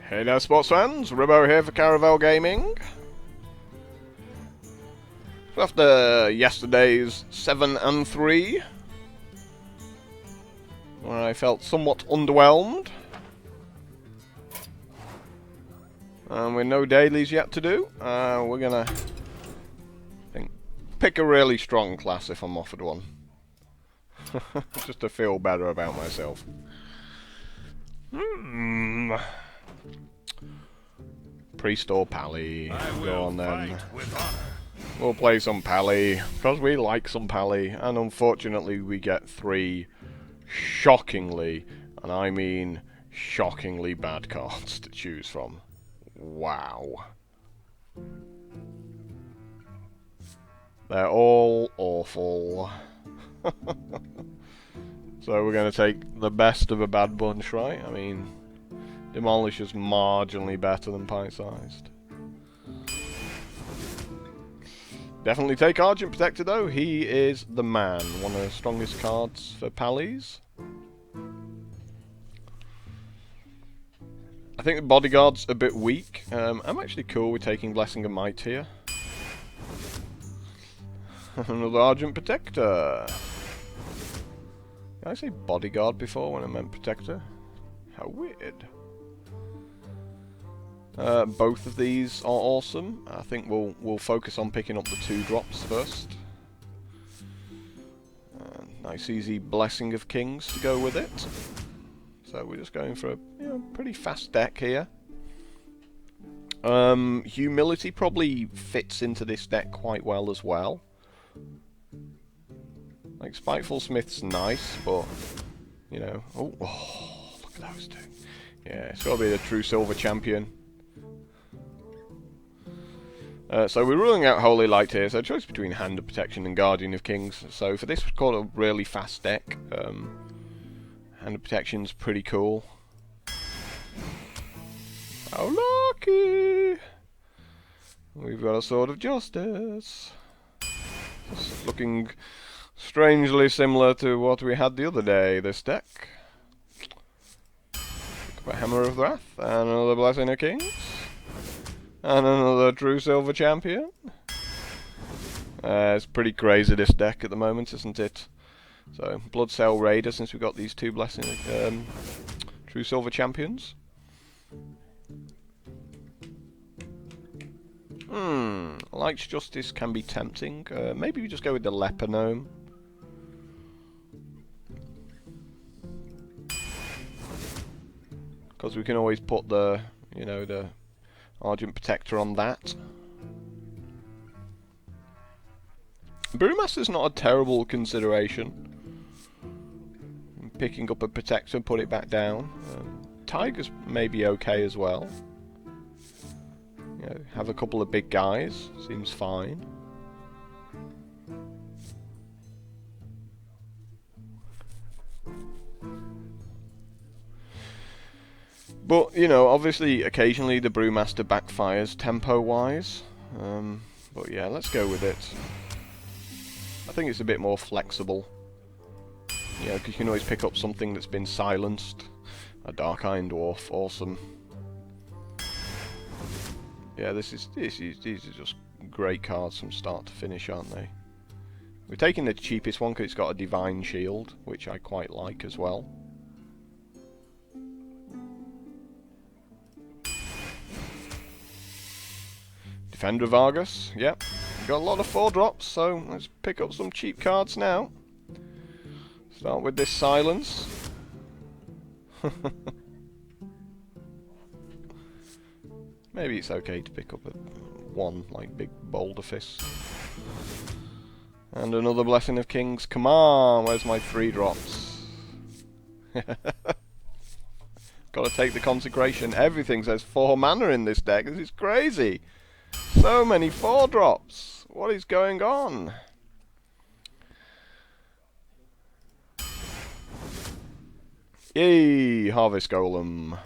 Hey there, sports fans. Ribbo here for Caravel Gaming. So after yesterday's 7 and 3, where I felt somewhat underwhelmed, and with no dailies yet to do, we're gonna pick a really strong class if I'm offered one, just to feel better about myself. Priest or Pally? Go on then. We'll play some Pally, because we like some Pally, and unfortunately we get 3 shockingly, and I mean shockingly bad cards to choose from. Wow. They're all awful. So we're going to take the best of a bad bunch, right? I mean, Demolish is marginally better than Pie-Sized. Definitely take Argent Protector though, he is the man. One of the strongest cards for Pallies. I think the Bodyguard's a bit weak. I'm actually cool with taking Blessing of Might here. Another Argent Protector. Did I say Bodyguard before when I meant Protector? How weird. Both of these are awesome. I think we'll focus on picking up the 2 drops first. Nice easy Blessing of Kings to go with it. So we're just going for a pretty fast deck here. Humility probably fits into this deck quite well as well. Like Spiteful Smith's nice, but you know, oh look at those 2. Yeah, it's got to be the true silver champion. So we're ruling out Holy Light here, so choice between Hand of Protection and Guardian of Kings. So for this, we've got a really fast deck. Hand of Protection's pretty cool. How lucky! We've got a Sword of Justice. Just looking strangely similar to what we had the other day, this deck. Pick up a Hammer of Wrath, and another Blessing of Kings. And another true silver champion. It's pretty crazy this deck at the moment, isn't it? So, Blood Cell Raider, since we've got these 2 blessing true silver champions. Light's Justice can be tempting. Maybe we just go with the Leper Gnome. Because we can always put the, the Argent Protector on that. Brewmaster's not a terrible consideration. Picking up a Protector, put it back down. Tiger's maybe okay as well. Have a couple of big guys, seems fine. But, obviously, occasionally the Brewmaster backfires tempo-wise. But yeah, let's go with it. I think it's a bit more flexible. Because you can always pick up something that's been silenced. A Dark Iron Dwarf, awesome. Yeah, these are just great cards from start to finish, aren't they? We're taking the cheapest one because it's got a Divine Shield, which I quite like as well. Defender of Argus, yep. Got a lot of 4 drops, so let's pick up some cheap cards now. Start with this Silence. Maybe it's okay to pick up one, like Big Boulder Fist. And another Blessing of Kings. Come on, where's my 3 drops? Gotta take the Consecration. Everything says 4 mana in this deck. This is crazy. So many 4 drops. What is going on? Yay! Harvest Golem.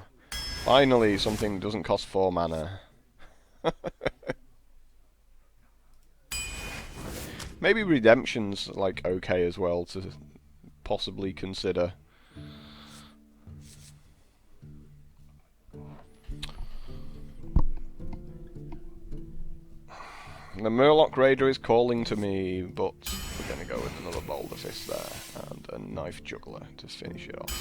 Finally, something doesn't cost 4 mana. Maybe Redemption's like okay as well to possibly consider. The Murloc Raider is calling to me, but we're going to go with another Boulder Fist there, and a Knife Juggler to finish it off.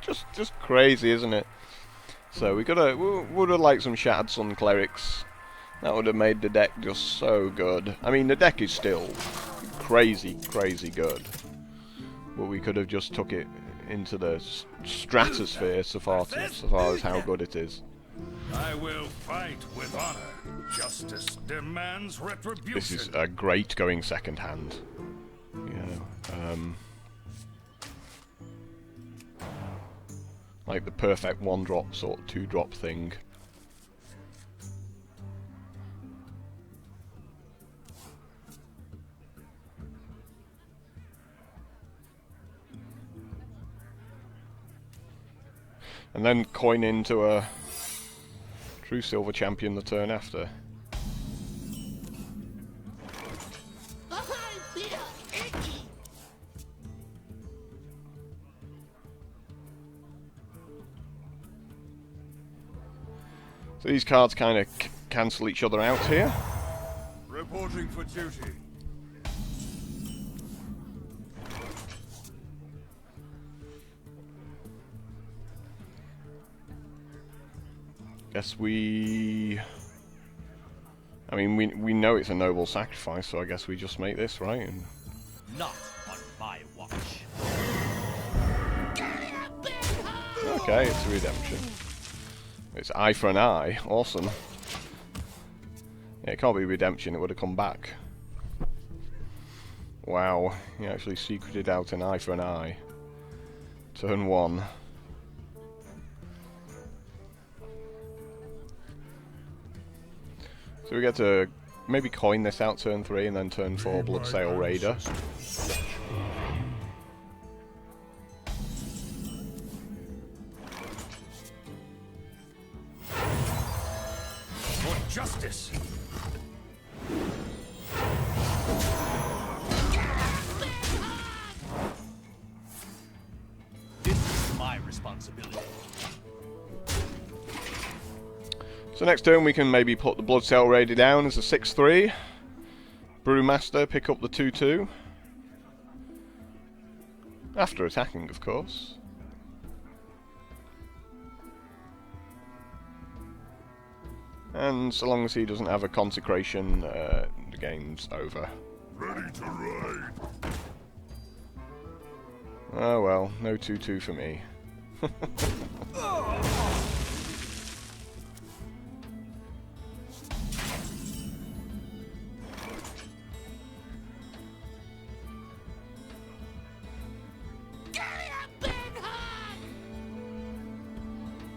just crazy, isn't it? So we would have liked some Shattered Sun Clerics. That would have made the deck just so good. I mean, the deck is still crazy good, but we could have just took it into the stratosphere so far as how good it is. I will fight with honor. Justice demands retribution. This is a great going second hand. Yeah. Like the perfect 1-drop sort of 2-drop thing. And then coin into a True Silver Champion the turn after. So these cards kind of cancel each other out here. Reporting for duty. Guess we... I mean, we know it's a noble sacrifice, so I guess we just make this, right? And not on my watch. okay, it's a redemption. It's eye for an eye. Awesome. Yeah, it can't be redemption, it would have come back. Wow, he actually secreted out an eye for an eye. Turn 1. So we get to maybe coin this out turn 3 and then turn 4 Bloodsail Raider. For justice. This is my responsibility. So next turn we can maybe put the Bloodsail Raider down as a 6-3. Brewmaster pick up the 2-2. After attacking, of course. And so long as he doesn't have a Consecration, the game's over. Ready to ride. Oh well, no 2-2 for me.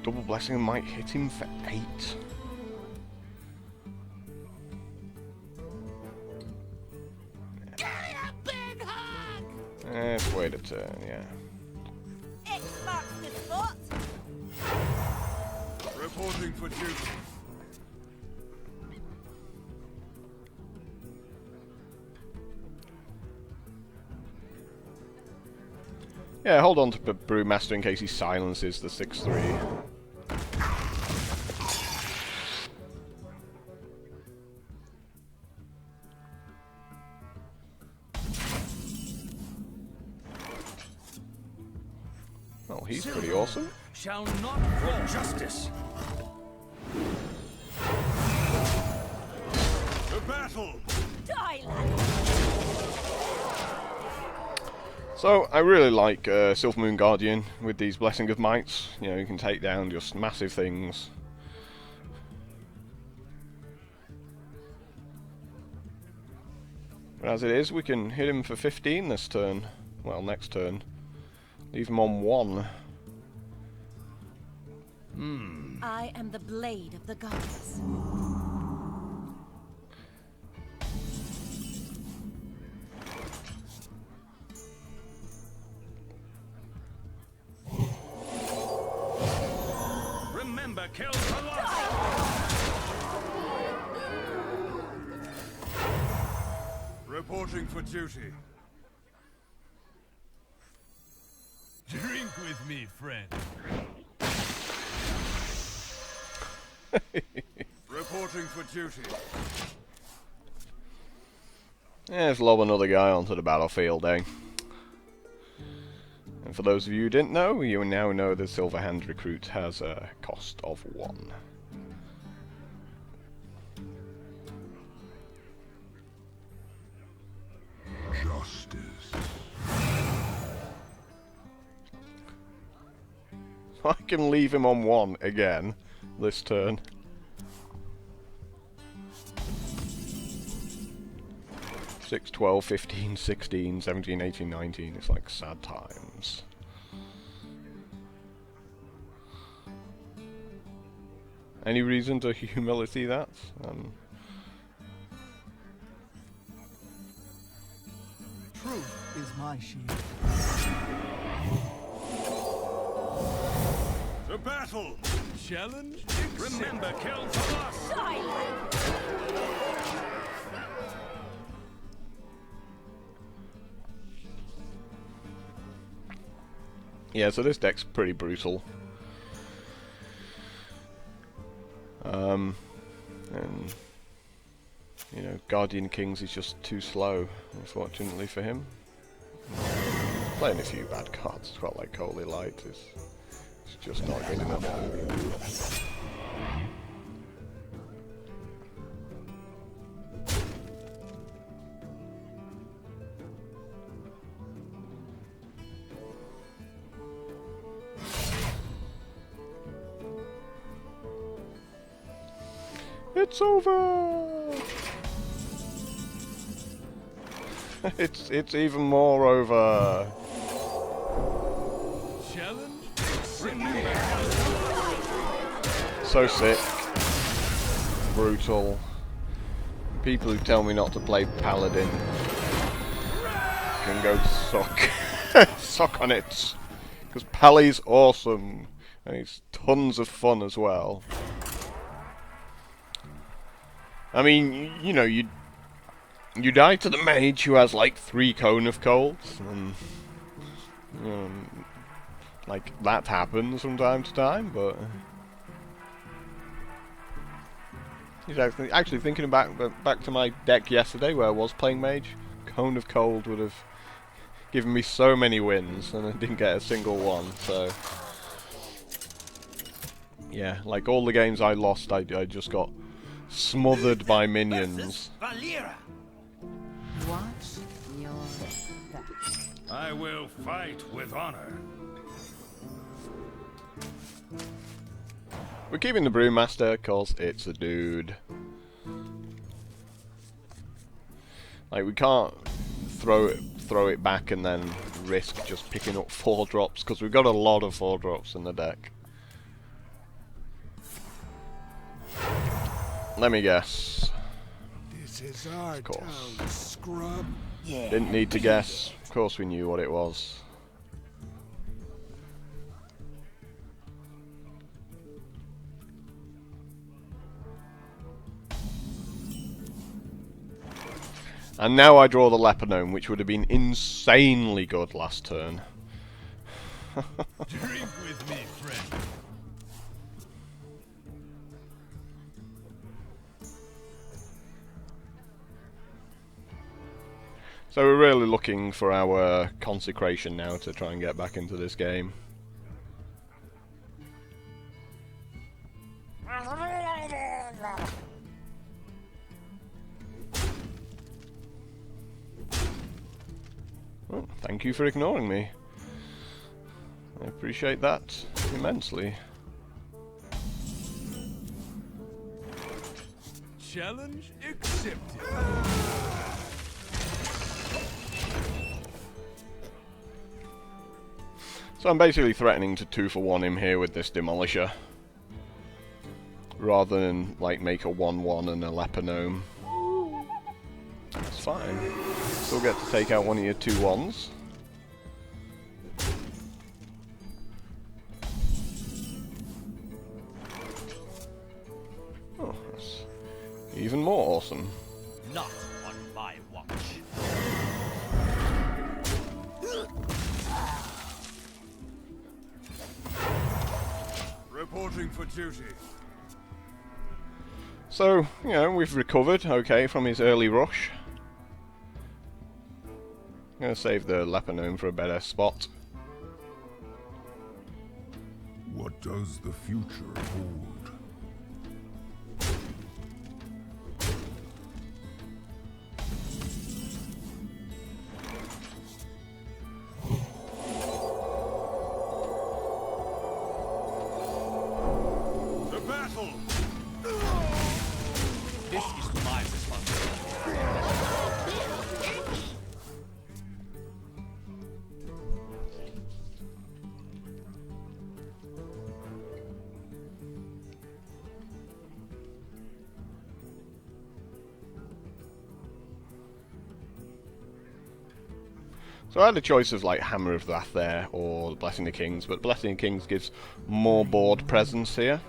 Double Blessing might hit him for 8. Let's wait a turn, yeah. X marks the spot. Reporting for duty. Yeah, hold on to Brewmaster in case he silences the 6-3. Oh, he's pretty awesome. Shall not For justice. To battle. Die, lad. So, I really like Silvermoon Guardian with these Blessing of Mights. You know, you can take down just massive things. But as it is, we can hit him for 15 this turn. Well, next turn. Leave him on 1. I am the blade of the gods. Remember, kill for life. Reporting for duty. drink with me, friend. Reporting for duty. Yeah, let's lob another guy onto the battlefield, eh? And for those of you who didn't know, you now know that Silverhand Recruit has a cost of 1. Justice. I can leave him on 1 again this turn. Six, 12, 15, 16, 17, 18, 19. It's like sad times. Any reason to humility that? Truth is my shield. To battle. Challenge Remember, kill for us. Yeah, so this deck's pretty brutal. And you know, Guardian Kings is just too slow, unfortunately for him. Playing a few bad cards, it's quite like Holy Light, it's just not good enough. It's over! it's even more over. challenge. So sick. Brutal. People who tell me not to play Paladin can go suck. Suck on it. Because Pally's awesome. And it's tons of fun as well. I mean, you know, you die to the mage who has like 3 Cone of Colds, and you know, like that happens from time to time. But he's actually thinking back to my deck yesterday where I was playing mage. Cone of Cold would have given me so many wins, and I didn't get a single one. So yeah, like all the games I lost, I just got smothered by minions. Watch your back. I will fight with honor. We're keeping the Brewmaster because it's a dude. Like, we can't throw it back and then risk just picking up 4 drops because we've got a lot of 4 drops in the deck. Let me guess. This is our Of course. town, scrub. Yeah. Didn't need to guess. Of course we knew what it was. And now I draw the Leponome, which would have been insanely good last turn. Drink with me, friend. So we're really looking for our consecration now to try and get back into this game. Oh, thank you for ignoring me. I appreciate that immensely. Challenge accepted. So I'm basically threatening to 2-for-1 him here with this Demolisher. Rather than, like, make a 1-1 and a Leponome. That's fine. Still get to take out one of your 2-1s. Oh, that's even more awesome. Not on my watch. Reporting for duty. So, you know, we've recovered okay from his early rush. I'm going to save the Leponome for a better spot. What does the future hold? The battle! This is my responsibility. So I had a choice of like Hammer of Wrath there or Blessing the Kings, but Blessing the Kings gives more board presence here.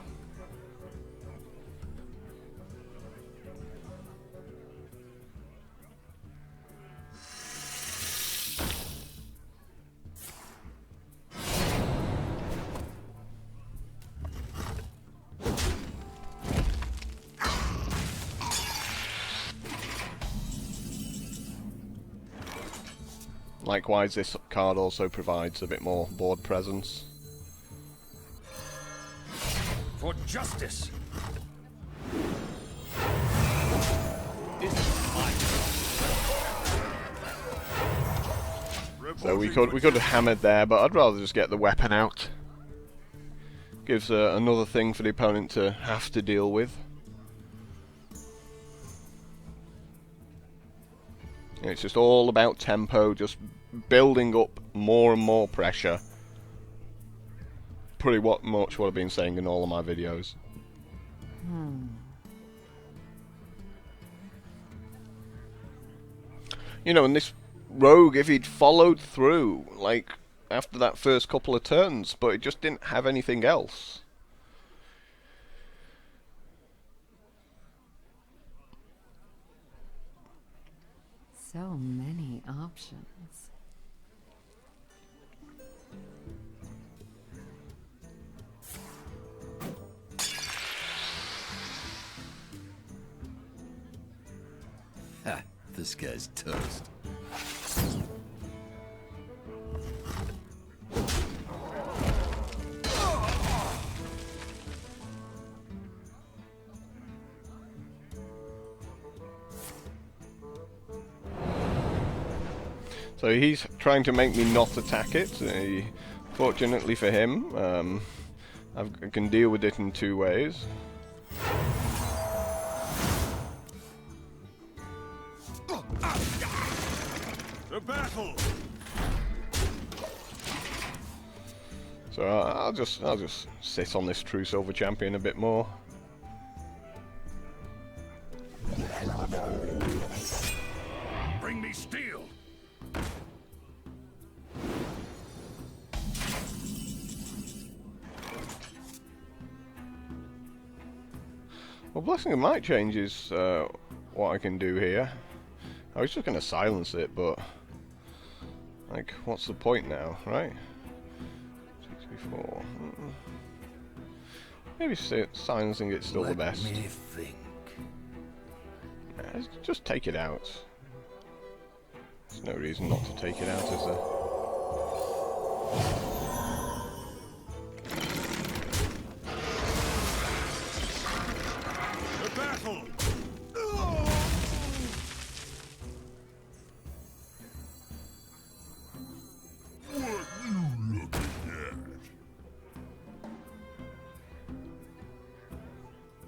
Likewise, this card also provides a bit more board presence. For justice! This is my So we could have hammered there, but I'd rather just get the weapon out. Gives another thing for the opponent to have to deal with. It's just all about tempo, just building up more and more pressure. Pretty much what I've been saying in all of my videos. You know, and this rogue, if he'd followed through, like, after that first couple of turns, but it just didn't have anything else. So many options. Ha, this guy's toast. So he's trying to make me not attack it. Fortunately for him, I can deal with it in two ways. The battle! So I'll just sit on this True Silver Champion a bit more. Bring me steel! Well, Blessing of Might changes what I can do here. I was just going to silence it, but like, what's the point now, right? 64. Maybe silencing it's still the best. Let me think. Yeah, just take it out. There's no reason not to take it out, is there? The battle! What you looking at?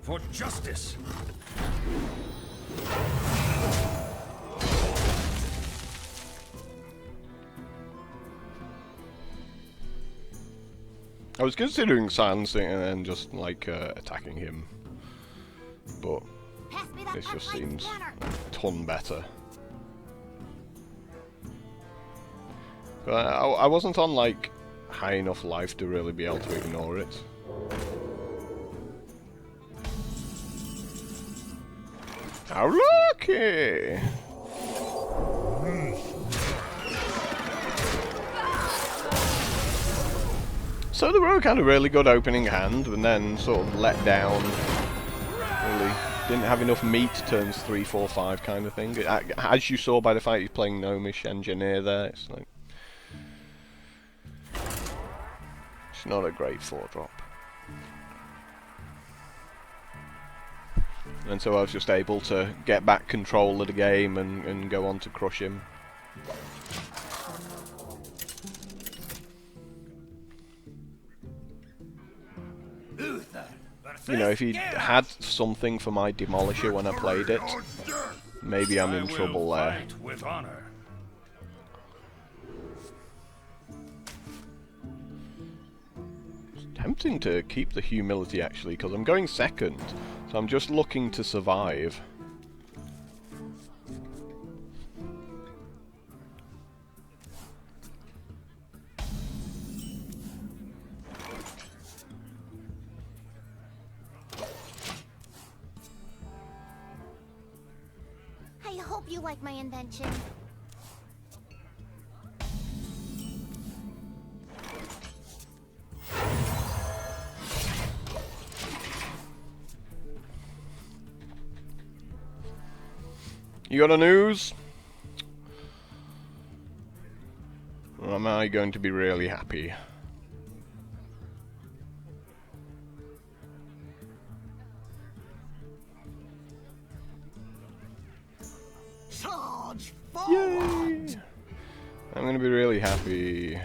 For justice! I was considering silencing and then just like attacking him, but this just seems a ton better. But I wasn't on like high enough life to really be able to ignore it. How lucky! So the rogue had a really good opening hand, and then sort of let down really didn't have enough meat turns 3, 4, 5 kind of thing. As you saw by the fact he's playing Gnomish Engineer there, it's like... It's not a great 4-drop. And so I was just able to get back control of the game and go on to crush him. You know, if he had something for my Demolisher when I played it, maybe I'm in trouble there. With honor. It's tempting to keep the humility actually, because I'm going second, so I'm just looking to survive. I hope you like my invention. You got a news? Or am I going to be really happy? Charge Yay! forward! I'm going to be really happy.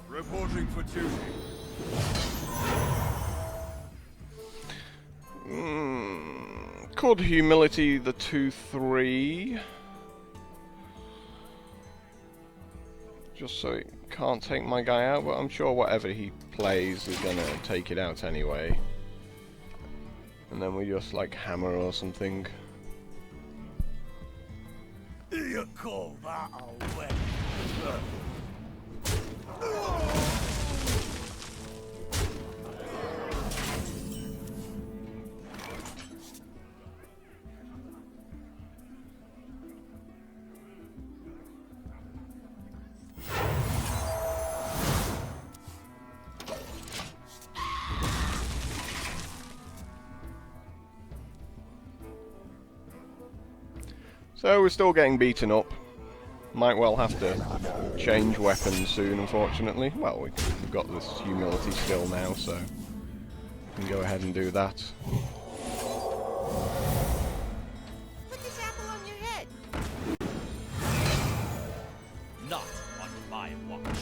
Reporting for duty. Could humility the 2-3. Just so it can't take my guy out, but I'm sure whatever he plays is gonna take it out anyway. And then we just like hammer or something. You call that a weapon? So we're still getting beaten up. Might well have to change weapons soon, unfortunately. Well, we've got this humility skill now, so we can go ahead and do that. Put this apple on your head. Not on my watch.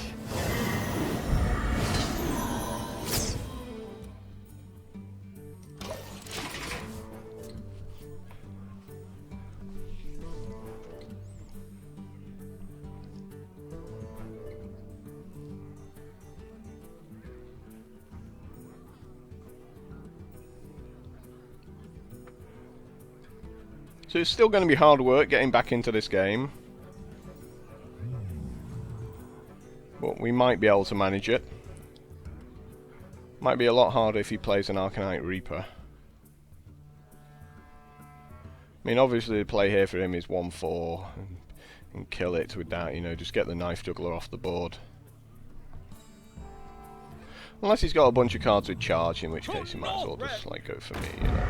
So it's still going to be hard work getting back into this game. But we might be able to manage it. Might be a lot harder if he plays an Arcanite Reaper. I mean, obviously the play here for him is 1-4 and kill it with that, you know, just get the Knife Juggler off the board. Unless he's got a bunch of cards with charge, in which case he might as well just like go for me, you know.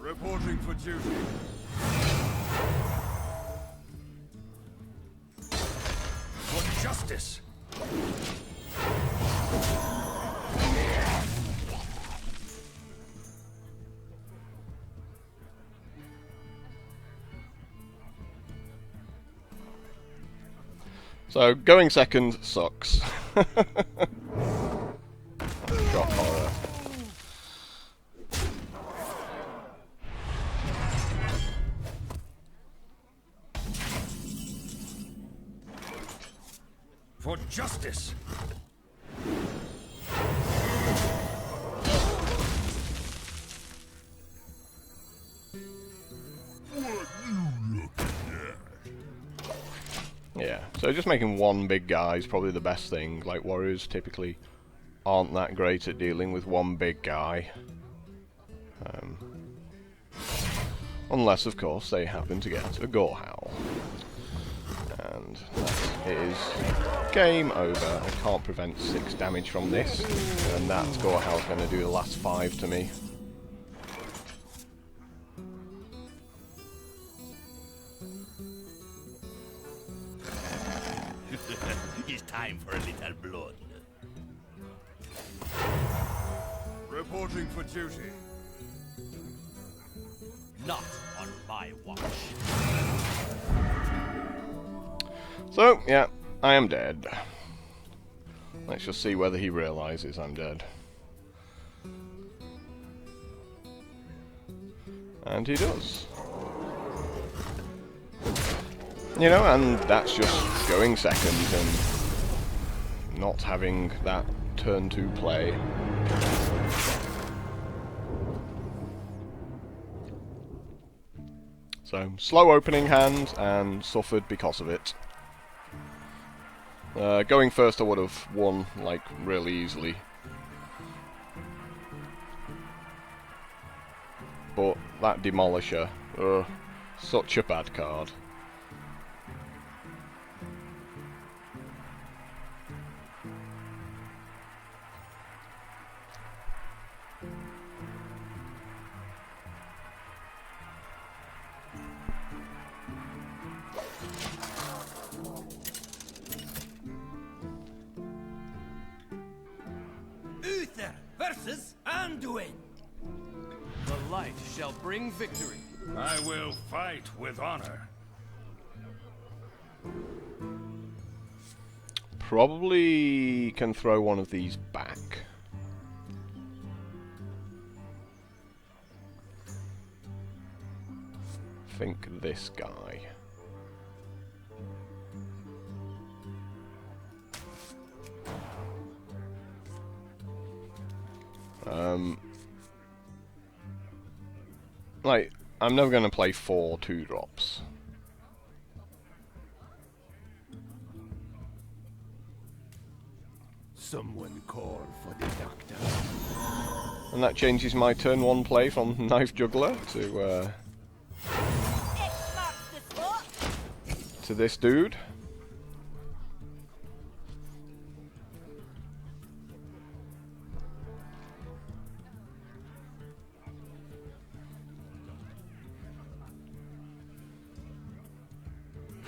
Reporting for duty. For justice. So going second sucks. Shock horror. for justice. Yeah, so just making one big guy is probably the best thing. Like, warriors typically aren't that great at dealing with one big guy. Unless, of course, they happen to get a gore howl. And that is game over. I can't prevent 6 damage from this, and that gore howl's going to do the last 5 to me. It's time for a little blood. Reporting for duty. Not on my watch. So, yeah, I am dead. Let's just see whether he realizes I'm dead. And he does. You know, and that's just going second and not having that turn 2 play. So, slow opening hand and suffered because of it. Going first I would have won, like, really easily. But that Demolisher, such a bad card. Uther versus Anduin. The light shall bring victory. I will fight with honor. Probably can throw one of these back. Think this guy. Like, I'm never going to play 4 2-drops. Someone call for the doctor. And that changes my turn 1 play from Knife Juggler to this dude.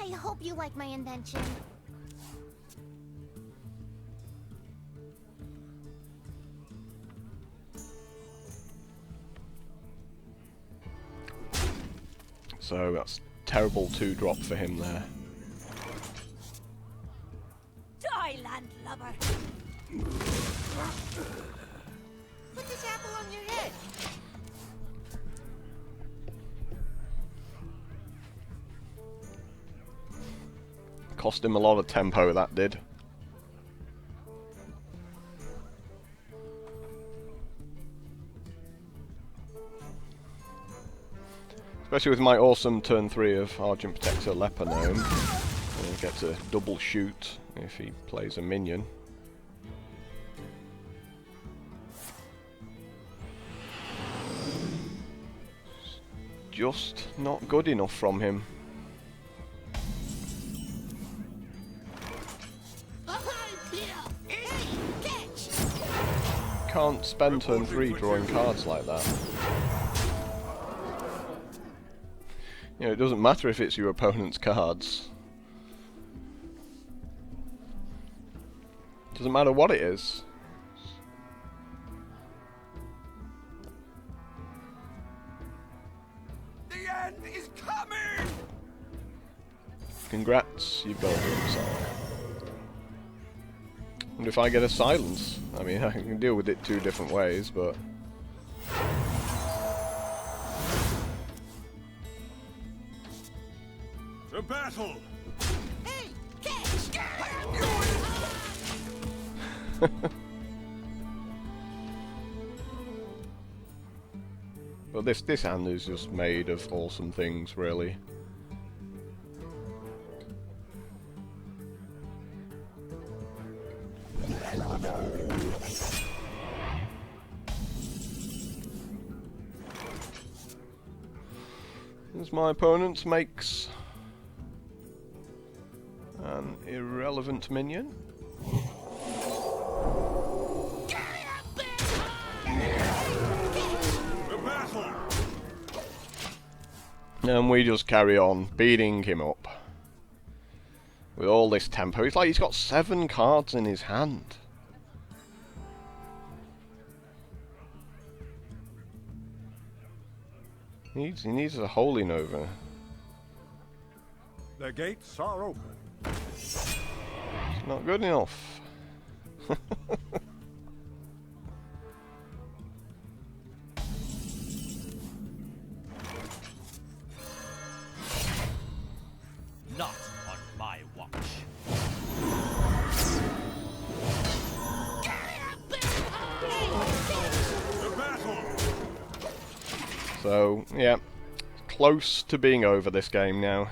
I hope you like my invention. So that's terrible 2-drop for him there. Die, landlubber! Put this apple on your head. Cost him a lot of tempo, that did. Especially with my awesome turn 3 of Argent Protector Leper Gnome. He'll get to double shoot if he plays a minion. Just not good enough from him. Can't spend turn 3 drawing cards like that. You know, it doesn't matter if it's your opponent's cards. Doesn't matter what it is. The end is coming! Congrats, you've got a doom song. And if I get a silence, I mean, I can deal with it 2 different ways, but... To battle! Hey, catch! But this hand is just made of awesome things, really. As my opponent makes an irrelevant minion. And we just carry on beating him up with all this tempo. It's like he's got 7 cards in his hand. He needs a Holy Nova. The gates are open. It's not good enough. Not on my watch. The battle. So, yeah, close to being over this game now.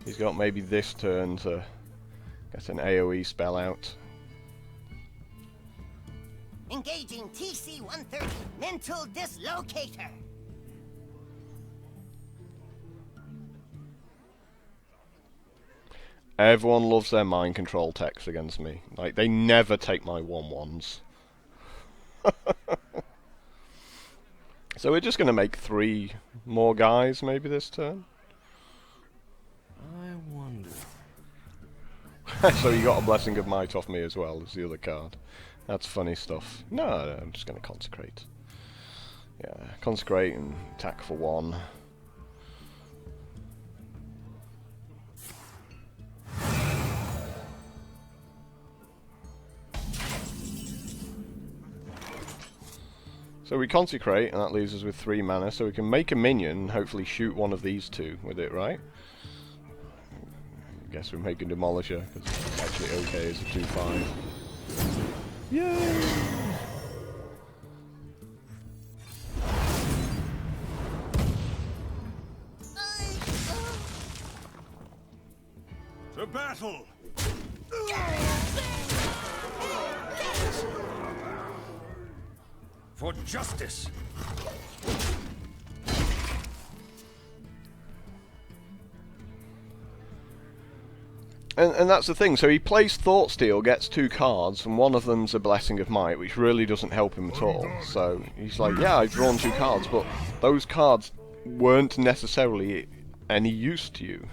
He's got maybe this turn to get an AoE spell out. Engaging TC-130 Mental Dislocator. Everyone loves their mind control techs against me. Like, they never take my 1/1s. So we're just going to make 3 more guys maybe this turn. I wonder. So you got a Blessing of Might off me as well as the other card. That's funny stuff. No, I'm just going to Consecrate. Yeah, Consecrate and attack for 1. So we Consecrate, and that leaves us with 3 mana, so we can make a minion and hopefully shoot one of these 2 with it, right? I guess we're making Demolisher, because it's actually okay as a 2/5. Yay! To battle! For justice! And that's the thing, so he plays Thoughtsteel, gets 2 cards, and one of them's a Blessing of Might, which really doesn't help him at all. So he's like, yeah, I've drawn 2 cards, but those cards weren't necessarily any use to you.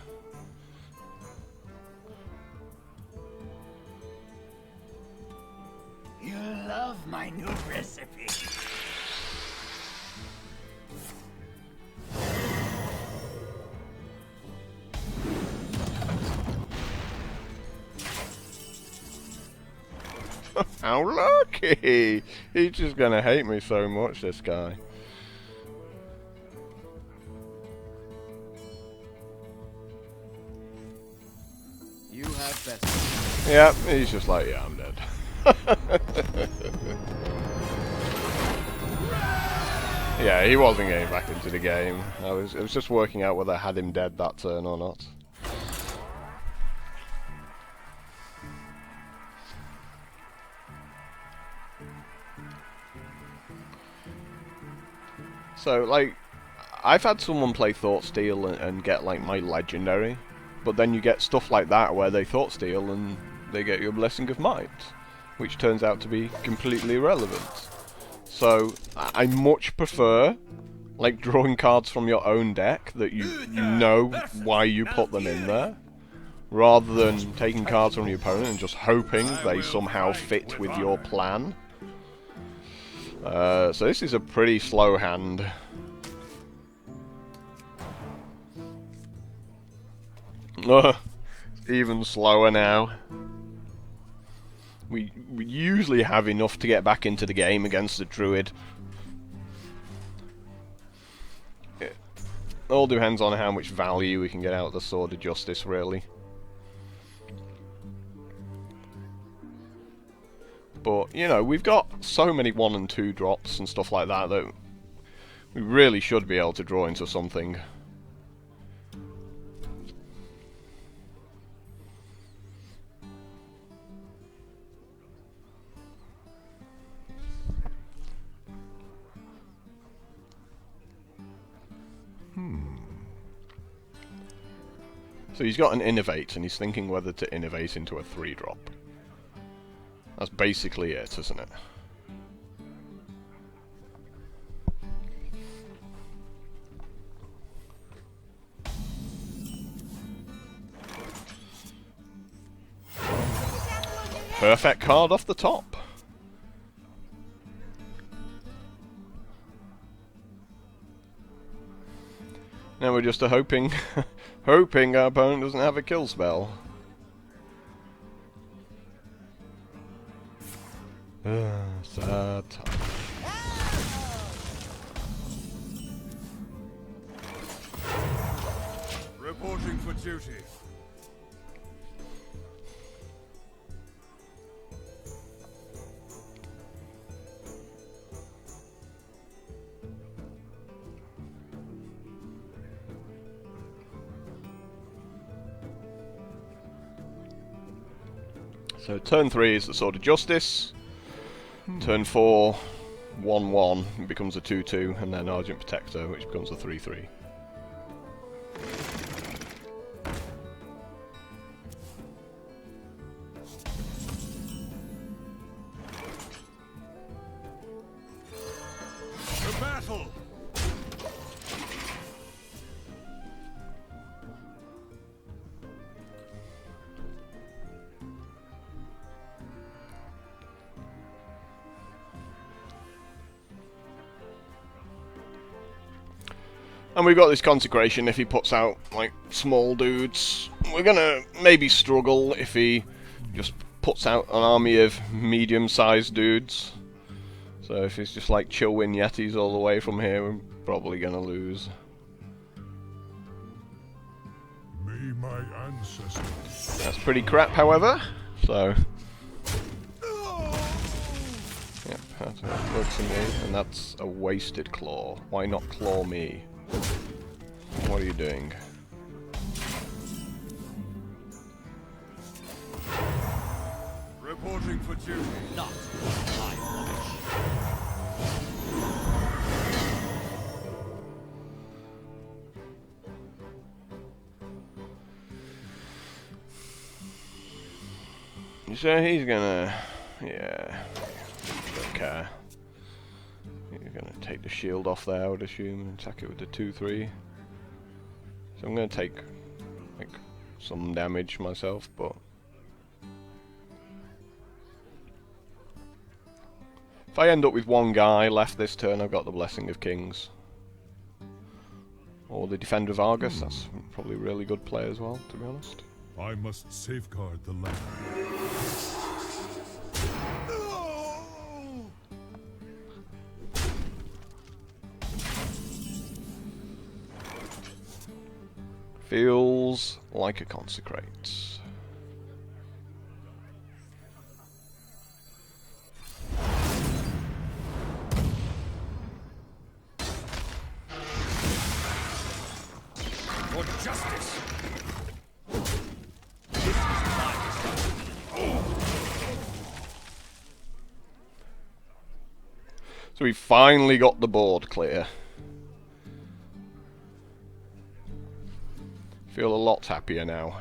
You love my new recipe. How lucky! He's just gonna hate me so much, this guy. You have best. Yeah, he's just like, yeah, I'm dead. Yeah, he wasn't getting back into the game. It was just working out whether I had him dead that turn or not. So, like, I've had someone play Thoughtsteel and get, like, my legendary, but then you get stuff like that where they Thoughtsteel and they get your Blessing of Might, which turns out to be completely irrelevant. So, I much prefer, like, drawing cards from your own deck that you know why you put them in there, rather than taking cards from your opponent and just hoping they somehow fit with your plan. So this is a pretty slow hand. Even slower now. We usually have enough to get back into the game against the Druid. It all depends on how much value we can get out of the Sword of Justice, really. But, you know, we've got so many 1 and 2 drops and stuff like that that we really should be able to draw into something. So he's got an innovate, and he's thinking whether to innovate into a 3-drop. That's basically it, isn't it? Perfect card off the top. Now we're just hoping hoping our opponent doesn't have a kill spell. Sad time. Reporting for duty. So turn 3 is the Sword of Justice. Turn 4, 1/1, it becomes a 2/2, and then Argent Protector, which becomes a 3/3. The battle. And we've got this Consecration. If he puts out, like, small dudes, we're gonna maybe struggle if he just puts out an army of medium-sized dudes. So if it's just like Chillwin Yetis all the way from here, we're probably gonna lose. May my ancestors. That's pretty crap, however. So, yep, that works for me. And that's a wasted claw. Why not claw me? What are you doing? Reporting for duty. Not my watch. You sure he's gonna... yeah. Don't care. You're gonna take the shield off there, I would assume, and attack it with the 2/3. So I'm gonna take, like, some damage myself, but... if I end up with one guy left this turn, I've got the Blessing of Kings. Or the Defender of Argus, that's probably a really good play as well, to be honest. I must safeguard the land. Feels like a Consecrate. For justice. So we finally got the board clear. Feel a lot happier now.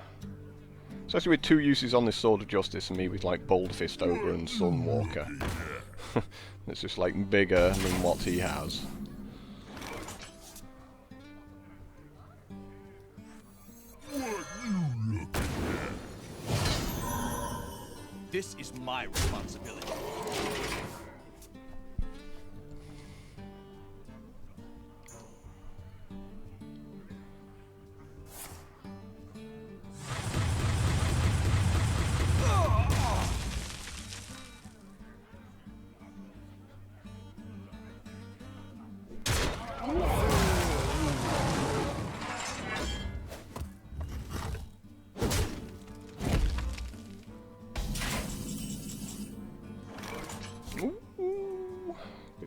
Especially with 2 uses on this Sword of Justice and me with like Bold Fist Ogre and Sunwalker. It's just like bigger than what he has. This is my responsibility.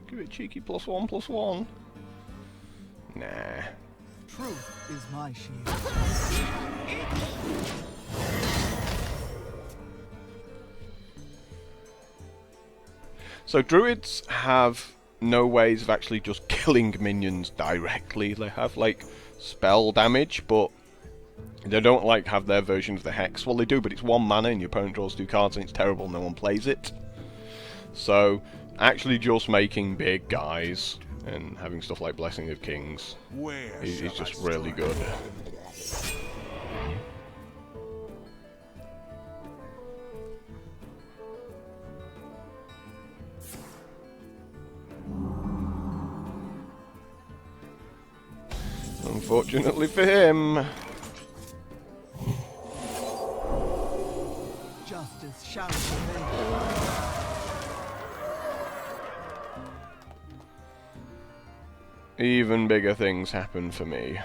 Give it cheeky +1/+1. Nah. Truth is my shield. So druids have no ways of actually just killing minions directly. They have like spell damage, but they don't like have their version of the hex. Well, they do, but it's 1 mana and your opponent draws 2 cards and it's terrible, no one plays it. So actually just making big guys and having stuff like Blessing of Kings is just really good. Unfortunately for him. Justice shall prevail. Even bigger things happen for me.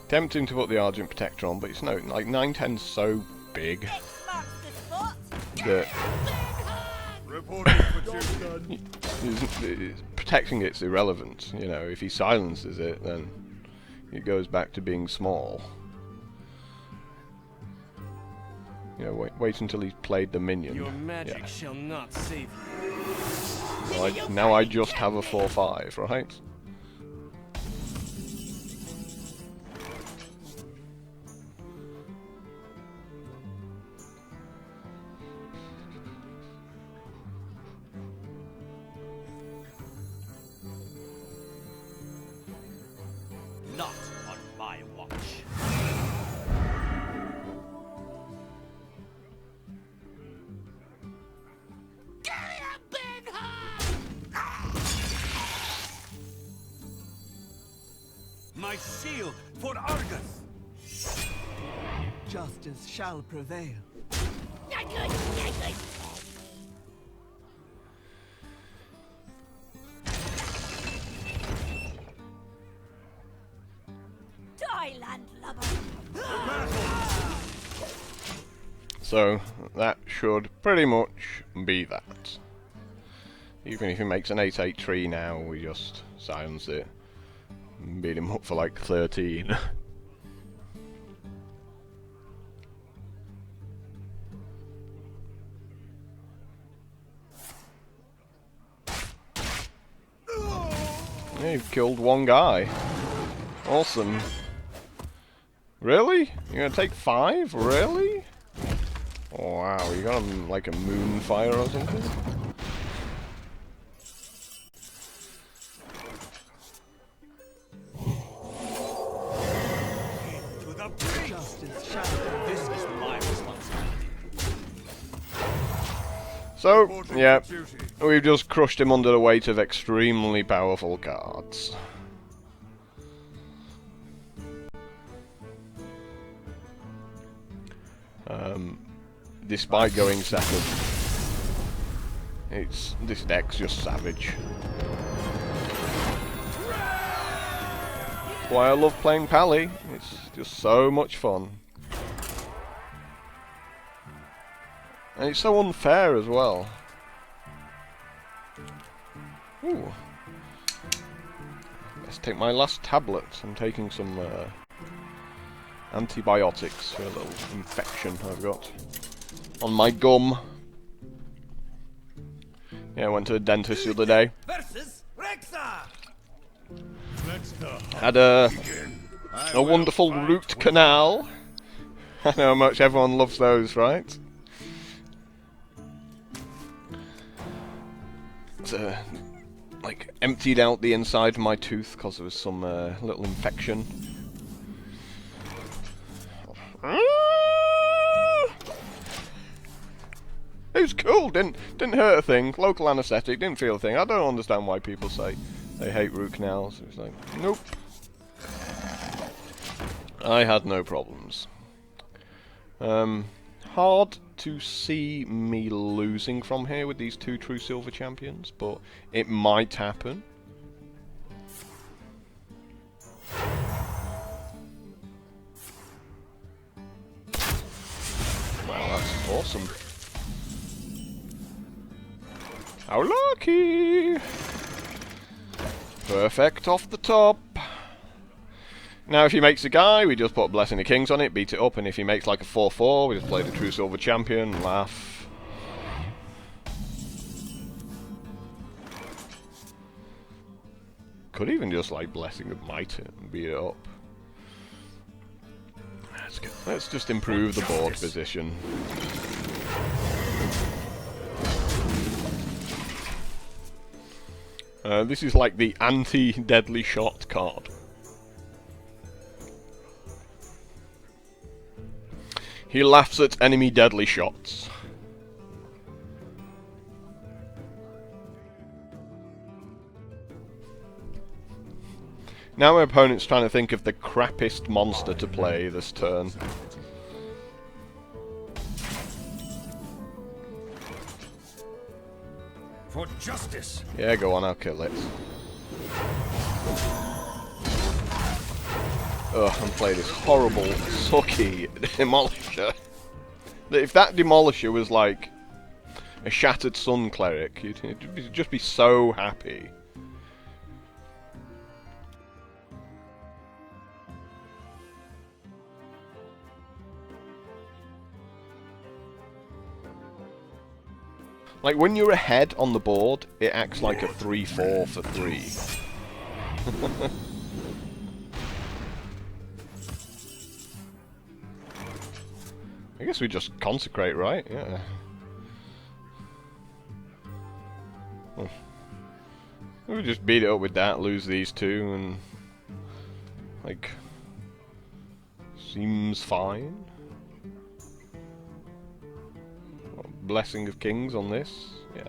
Tempting to put the Argent Protector on, but it's no, like 9/10's so big that protecting it's irrelevant. You know, if he silences it, then it goes back to being small. You know, wait until he's played the minion. Your magic shall not save you. Well, now I just have a 4/5, right? Not on my watch. My shield for Argus! Justice shall prevail. Die, landlubber! So that should pretty much be that. Even if he makes an 8/8 tree now, we just silence it. Beat him up for like 13. Yeah, you've killed 1 guy. Awesome. Really? You're gonna take 5? Really? Wow, you got him like a moonfire or something? Justice shall prevail. This is my responsibility. So, yeah, we've just crushed him under the weight of extremely powerful cards. Despite going second, this deck's just savage. That's why I love playing Pally. It's just so much fun. And it's so unfair as well. Ooh. Let's take my last tablet. I'm taking some antibiotics for a little infection I've got on my gum. Yeah, I went to the dentist the other day. Versus Rexa! Had a wonderful root canal. I know how much everyone loves those, right? Like emptied out the inside of my tooth because there was some little infection. It was cool, didn't hurt a thing. Local anaesthetic, didn't feel a thing. I don't understand why people say they hate root canals. It's like, nope. I had no problems. Hard to see me losing from here with these 2 true silver champions, but it might happen. Wow, that's awesome. How lucky! Perfect off the top. Now if he makes a guy, we just put Blessing of Kings on it, beat it up, and if he makes like a 4-4, we just play the True Silver Champion, laugh. Could even just like Blessing of Might it and beat it up. Let's just improve the board position. This is like the anti-deadly shot card. He laughs at enemy deadly shots. Now my opponent's trying to think of the crappiest monster to play this turn. For justice. Yeah, go on, I'll kill it. Ugh, I'm playing this horrible, sucky Demolisher. If that Demolisher was like a Shattered Sun Cleric, you'd just be so happy. Like, when you're ahead on the board, it acts like a 3-4 for 3. I guess we just consecrate, right? Yeah. Well, we just beat it up with that, lose these two, and... like... seems fine. Blessing of Kings on this, yeah.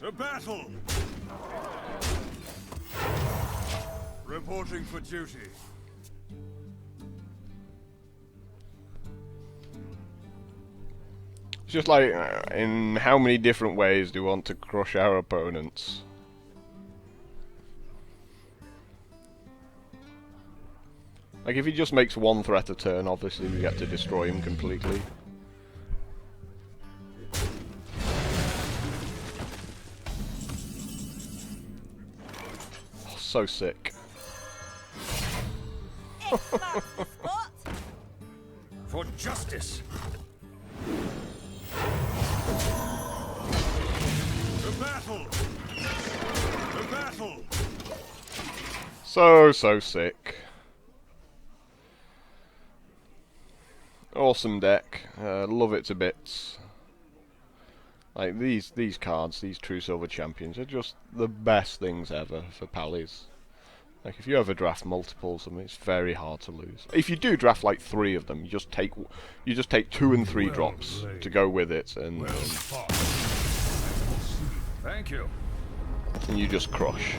To battle! Reporting for duty. It's just like, in how many different ways do we want to crush our opponents? Like, if he just makes one threat a turn, obviously we get to destroy him completely. Oh, so sick. For justice. To battle. To battle. So sick. Awesome deck. Love it to bits. Like, these cards, these True Silver Champions, are just the best things ever for Pallies. Like, if you ever draft multiples of them, it's very hard to lose. If you do draft like 3 of them, you just take 2 and 3 drops to go with it, and Thank you. and you just crush.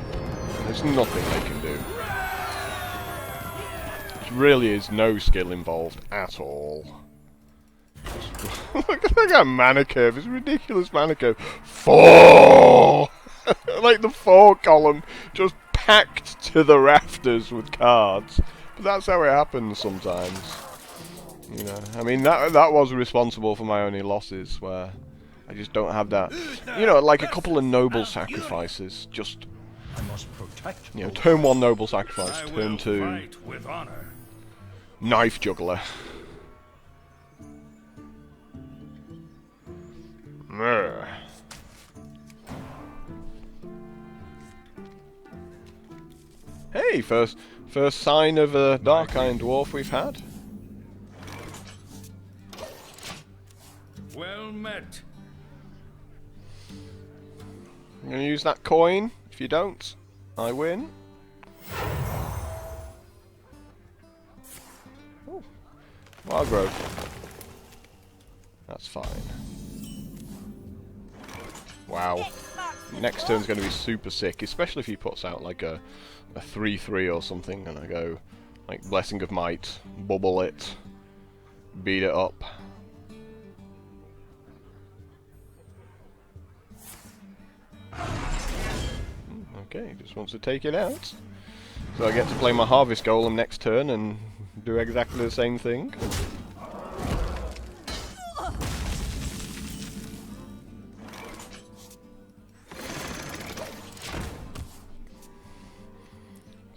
There's nothing they can do. There really is no skill involved at all. Look at that mana curve, it's a ridiculous mana curve. 4! Like the 4 column, just packed to the rafters with cards. But that's how it happens sometimes. You know, I mean, that was responsible for my only losses, where I just don't have that. You know, like a couple of noble sacrifices, just... you know, turn 1 noble sacrifice, turn 2 Fight with honor. knife juggler. Meh. Hey, first sign of a Dark Iron Dwarf we've had. Well met. I'm gonna use that coin. If you don't, I win. Oh, wild growth. That's fine. Wow. Next turn's going to be super sick, especially if he puts out like a 3-3 or something, and I go like Blessing of Might, bubble it, beat it up. Okay, he just wants to take it out. So I get to play my Harvest Golem next turn and do exactly the same thing.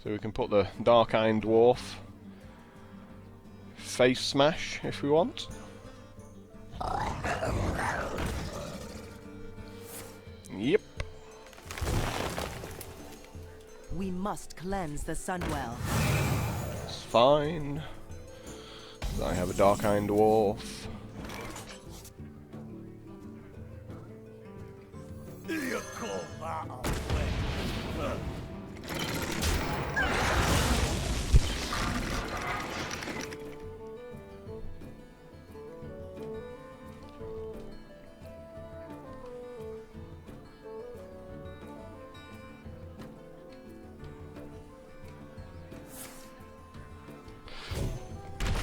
So we can put the Dark Iron Dwarf face smash if we want. Yep. We must cleanse the Sunwell. It's fine. I have a Dark Iron Dwarf. You call that a win?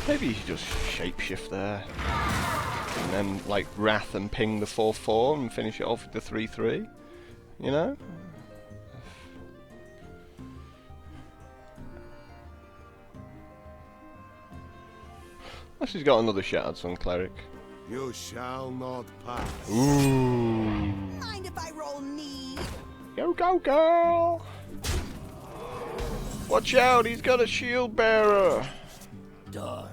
Maybe you should just shapeshift there. And then, like, Wrath and ping the 4/4 and finish it off with the 3/3. You know? Unless he's got another Shattered Sun Cleric. You shall not pass. Ooh. Mind if I roll need? Go, go, girl! Watch out, he's got a shield bearer! Done.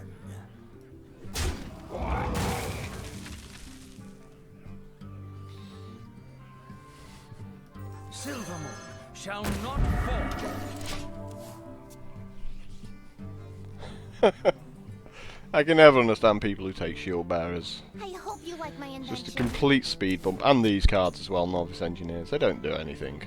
Silvermoon shall not fall. I can never understand people who take shield bearers. I hope you like my It's invention. just a complete speed bump. And these cards as well, Novice Engineers. They don't do anything.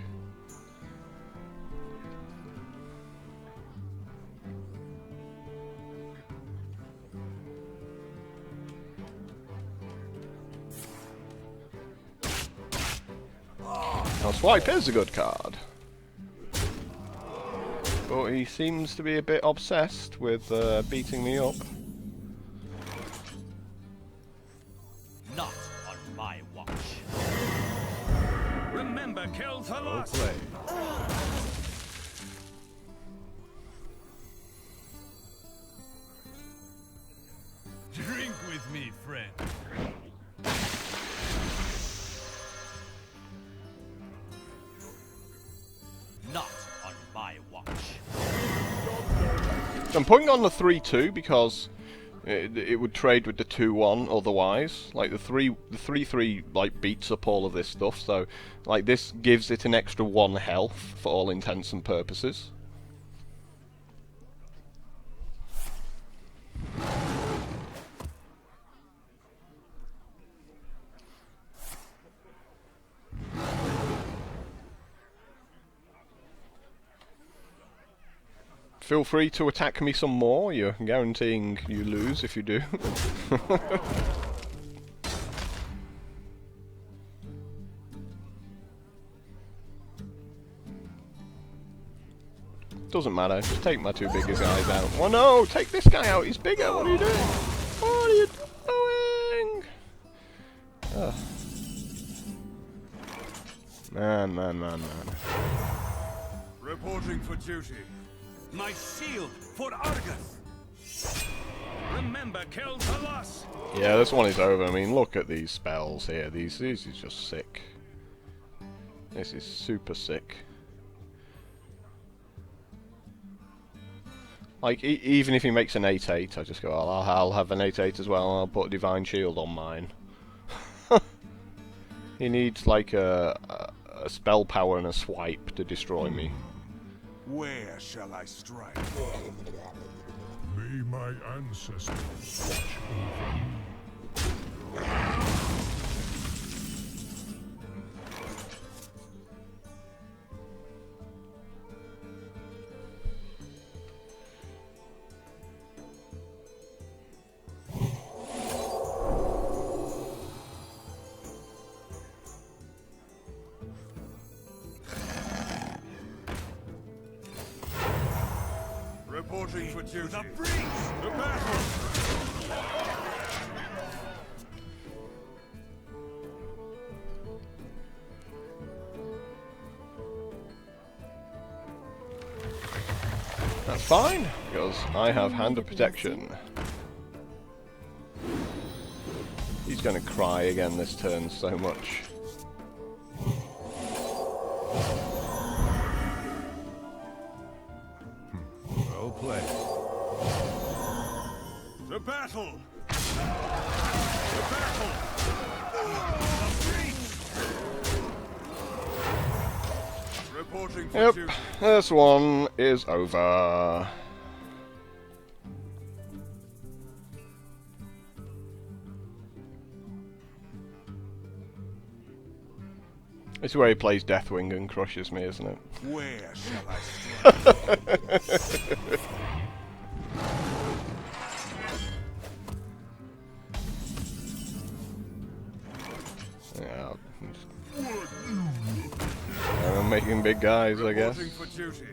Now Swipe is a good card. But he seems to be a bit obsessed with beating me up. Not on my watch. Remember, kill the last. Drink with me, friend. Not on my watch. So I'm putting on the 3/2 because it would trade with the 2/1 otherwise. Like the 3/3 like beats up all of this stuff, so like this gives it an extra 1 health for all intents and purposes. Feel free to attack me some more, you're guaranteeing you lose if you do. Doesn't matter, just take my 2 biggest guys out. Oh no, take this guy out, he's bigger, what are you doing? What are you doing? Ugh. Man. Reporting for duty. My shield for Argus. Remember, kill the loss. Yeah, this one is over. I mean, look at these spells here. These is just sick. This is super sick. Like, even if he makes an 8/8, I just go, I'll have an 8/8 as well, and I'll put Divine Shield on mine. He needs, like, a spell power and a swipe to destroy me. Where shall I strike? May my ancestors watch over me. Reporting for duty. The breach! The battle! fine, because I have Hand of Protection. He's gonna cry again this turn so much. Well played. To battle! To battle! Reporting for Yep, duty. this one is over. This is where he plays Deathwing and crushes me, isn't it? Where shall I strike? Yeah, I'm making big guys, I guess. Reporting for duty.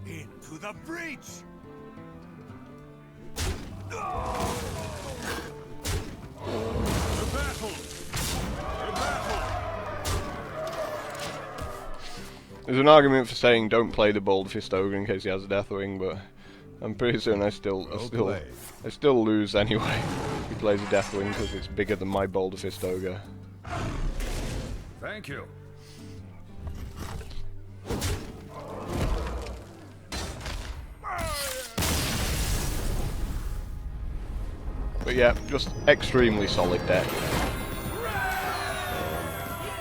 Into the breach! To battle! To battle! There's an argument for saying don't play the Bold Fist Ogre in case he has a Deathwing, but I'm pretty certain I still lose anyway. He plays a Deathwing because it's bigger than my Boulder Fist Ogre. Thank you. But yeah, just extremely solid deck.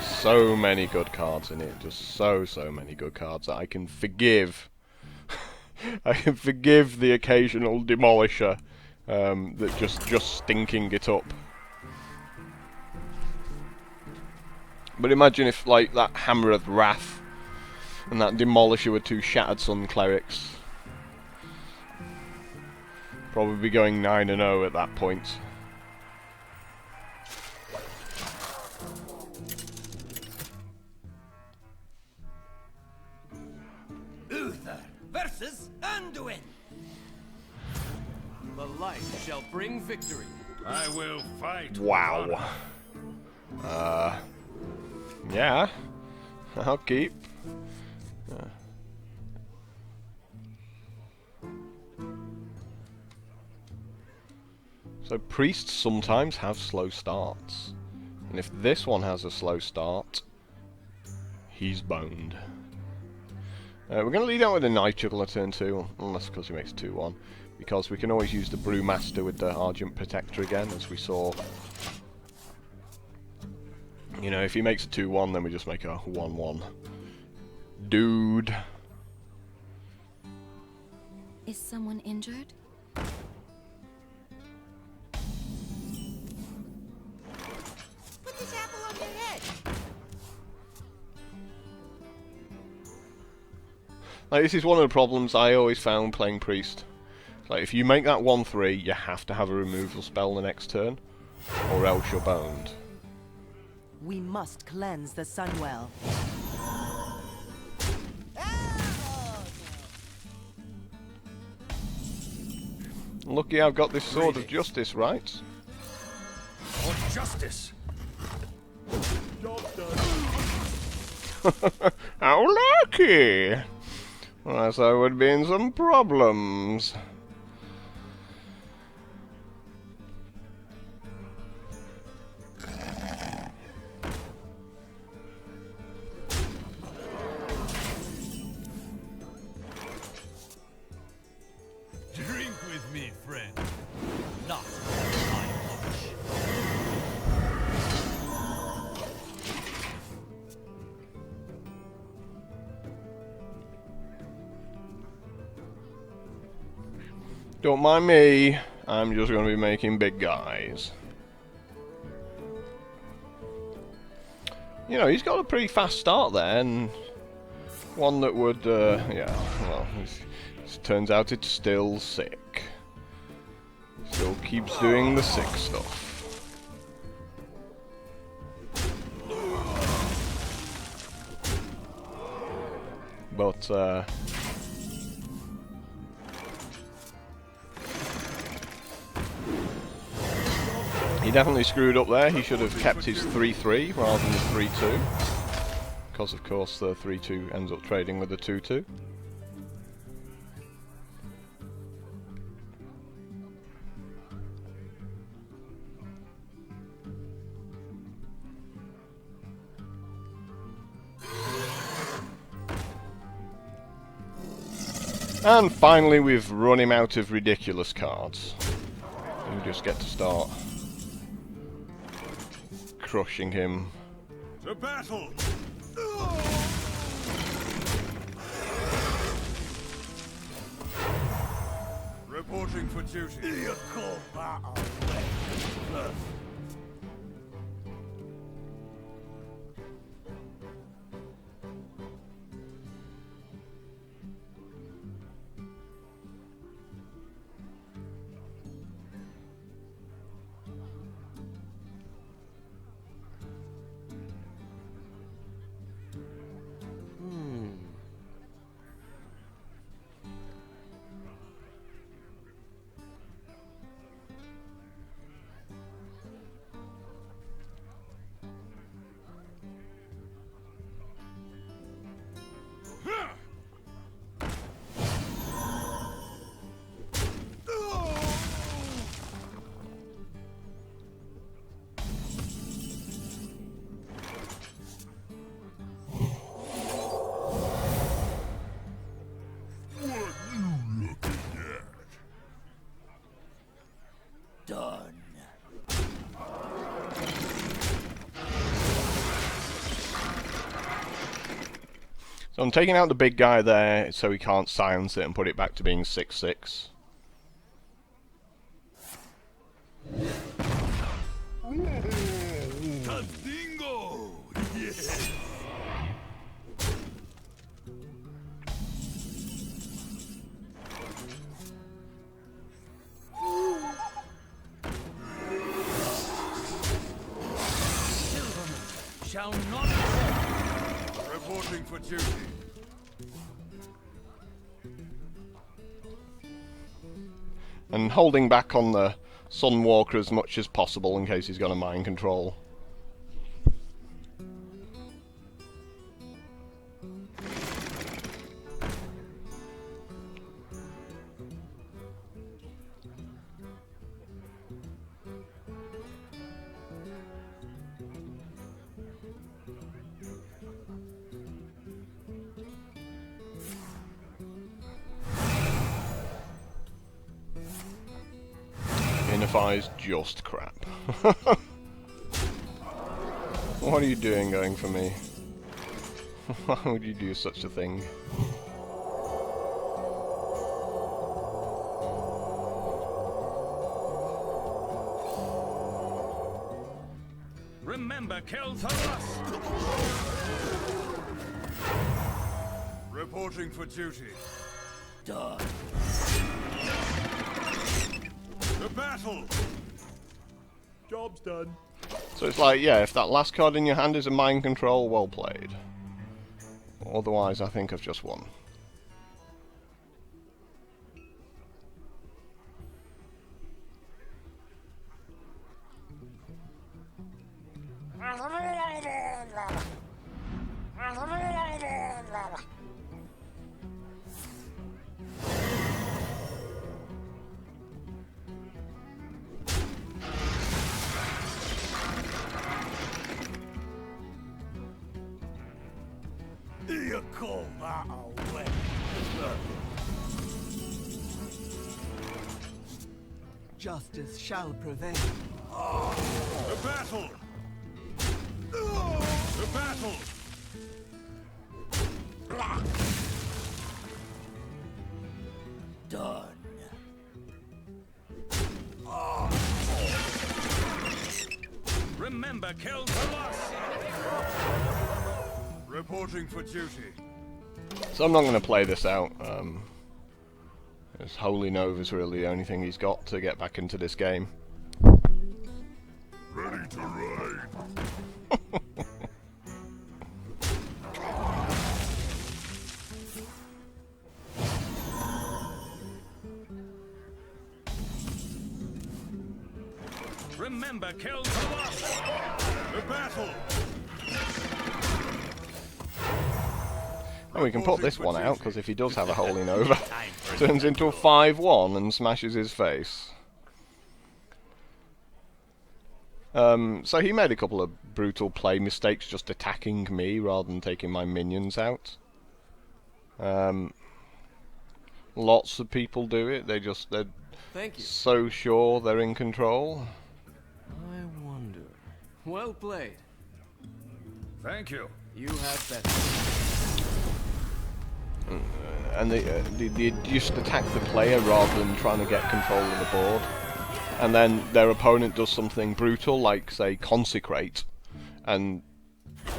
So many good cards in it, just so many good cards that I can forgive. I can forgive the occasional demolisher that just stinking it up. But imagine if like that Hammer of Wrath and that demolisher were two Shattered Sun clerics. Probably be going 9-0 at that point. Uther versus Anduin. The light shall bring victory. I will fight. with Wow. honor. Yeah. I'll keep. So priests sometimes have slow starts. And if this one has a slow start, he's boned. We're going to lead out with a Night Juggler turn 2, unless because he makes 2-1. Because we can always use the Brewmaster with the Argent Protector again, as we saw. You know, if he makes a 2-1, then we just make a 1-1. Dude. Is someone injured? Put this apple on your head. Like, this is one of the problems I always found playing Priest. Like, if you make that 1-3, you have to have a removal spell the next turn, or else you're boned. We must cleanse the Sunwell. Lucky I've got this Sword of Justice, right? For justice. How lucky! Otherwise I would be in some problems. Drink with me, friend. Not my lunch. Don't mind me, I'm just going to be making big guys. You know, he's got a pretty fast start there, and one that would, yeah, well, it turns out it's still sick. Still keeps doing the sick stuff. But, he definitely screwed up there. He should have kept his 3-3 rather than the 3-2. Because, of course, the 3-2 ends up trading with the 2-2. And finally we've run him out of ridiculous cards. We just get to start crushing him. To battle! Reporting for duty. You call that a weapon? So I'm taking out the big guy there so he can't silence it and put it back to being 6/6. Castingo! Yes! Shall not. Reporting for duty. And holding back on the Sunwalker as much as possible in case he's got a mind control. Inify's just crap. What are you doing going for me? Why would you do such a thing? Remember, kill the lust. Reporting for duty. Done. To battle. Job's done. So it's like, yeah, if that last card in your hand is a mind control, well played. Otherwise, I think I've just won. You call that a weapon? Justice shall prevail. To battle. To battle. Done. Remember, kill the lust. Reporting for duty. So I'm not going to play this out. As Holy Nova's really the only thing he's got to get back into this game. Ready to ride. Remember, kill the lust. To battle. And we can put this one out, because if he does have a Holy Nova, turns into a 5/1 and smashes his face. So he made a couple of brutal play mistakes just attacking me rather than taking my minions out. Lots of people do it. They're Thank you. so sure they're in control. I wonder. Well played. Thank you. You have better. And they just attack the player rather than trying to get control of the board. And then their opponent does something brutal, like, say, consecrate, and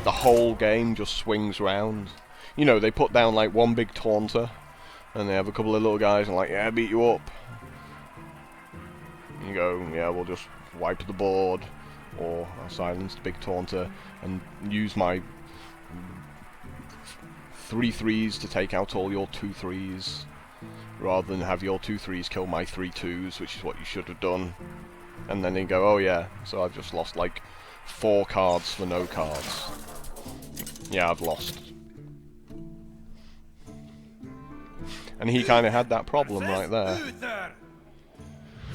the whole game just swings round. You know, they put down, like, one big taunter, and they have a couple of little guys and like, yeah, beat you up. And you go, yeah, we'll just wipe the board, or I'll silence the big taunter, and use my 3 3s to take out all your 2 3s. Rather than have your 2 3s kill my 3 2s, which is what you should have done. And then they go, oh yeah, so I've just lost like 4 cards for no cards. Yeah, I've lost. And he kind of had that problem right there.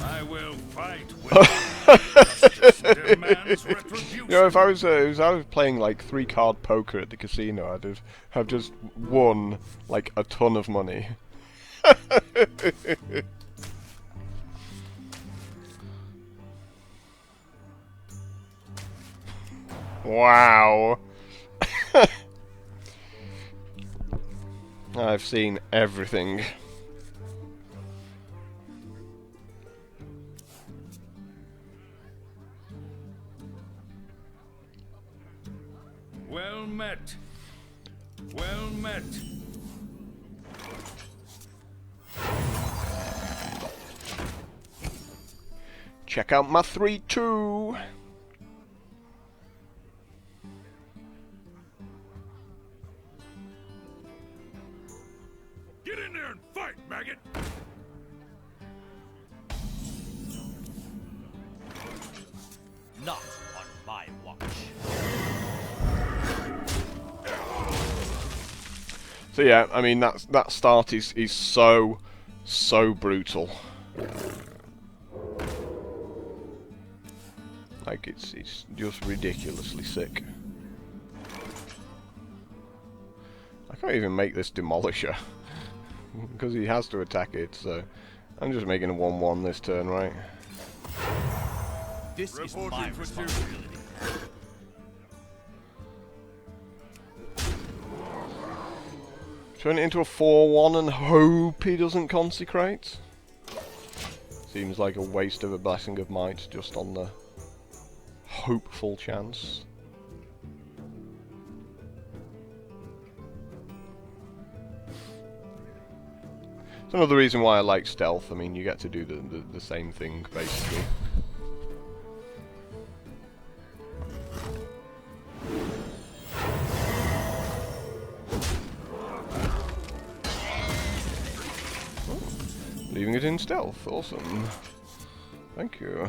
I will fight with justice demands retribution. You know, if I was playing like 3-card poker at the casino, I'd have just won like a ton of money. Wow. I've seen everything. Well met. Well met. Check out my 3-2. Get in there and fight, maggot! Not on my watch. So yeah, I mean that start is so brutal. Like it's just ridiculously sick. I can't even make this Demolisher because he has to attack it. So I'm just making a 1/1 this turn, right? This is my responsibility. Turn it into a 4/1 and hope he doesn't consecrate. Seems like a waste of a Blessing of Might just on the hopeful chance. It's another reason why I like stealth. I mean, you get to do the same thing basically. Leaving it in stealth, awesome. Thank you.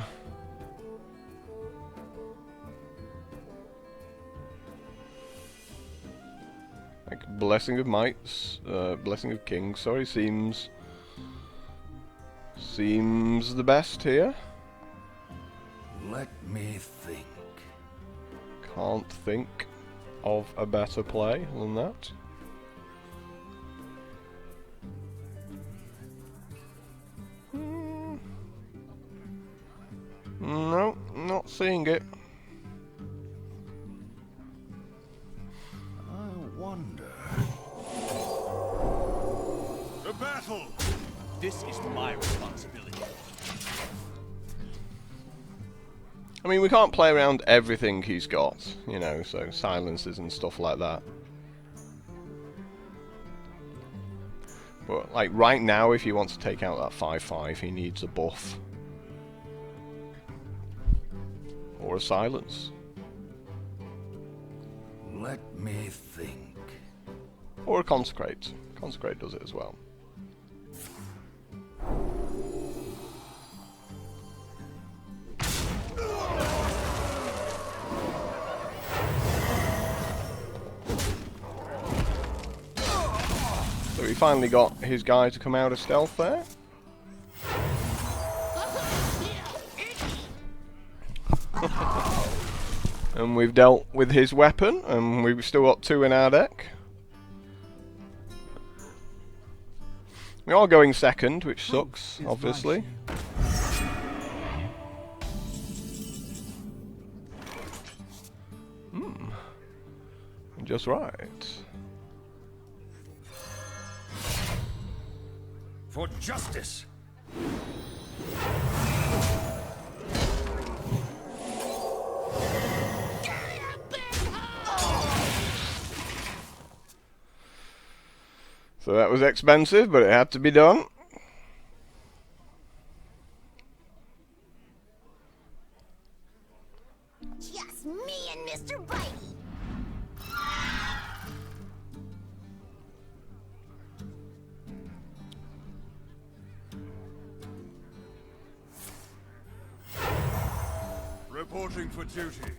Like Blessing of Mights, Blessing of Kings, sorry, seems the best here. Let me think. Can't think of a better play than that. No, not seeing it. I wonder. The battle! This is my responsibility. I mean, we can't play around everything he's got, you know, so silences and stuff like that. But, like, right now, if he wants to take out that 5/5, he needs a buff. Or a silence. Let me think. Or a consecrate. Consecrate does it as well. So he finally got his guy to come out of stealth there. And we've dealt with his weapon, and we've still got 2 in our deck. We are going second, which sucks, Is obviously. my Hmm. Just right. For justice. So that was expensive, but it had to be done. Just me and Mr. Bitey. Reporting for duty.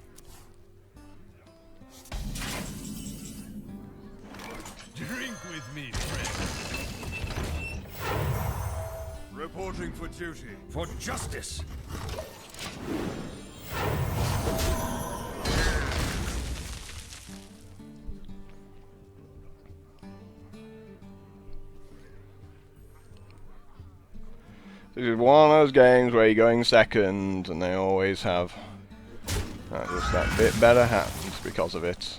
Drink with me, friend. Reporting for duty. For justice. This is one of those games where you're going second, and they always have just that bit better hands because of it.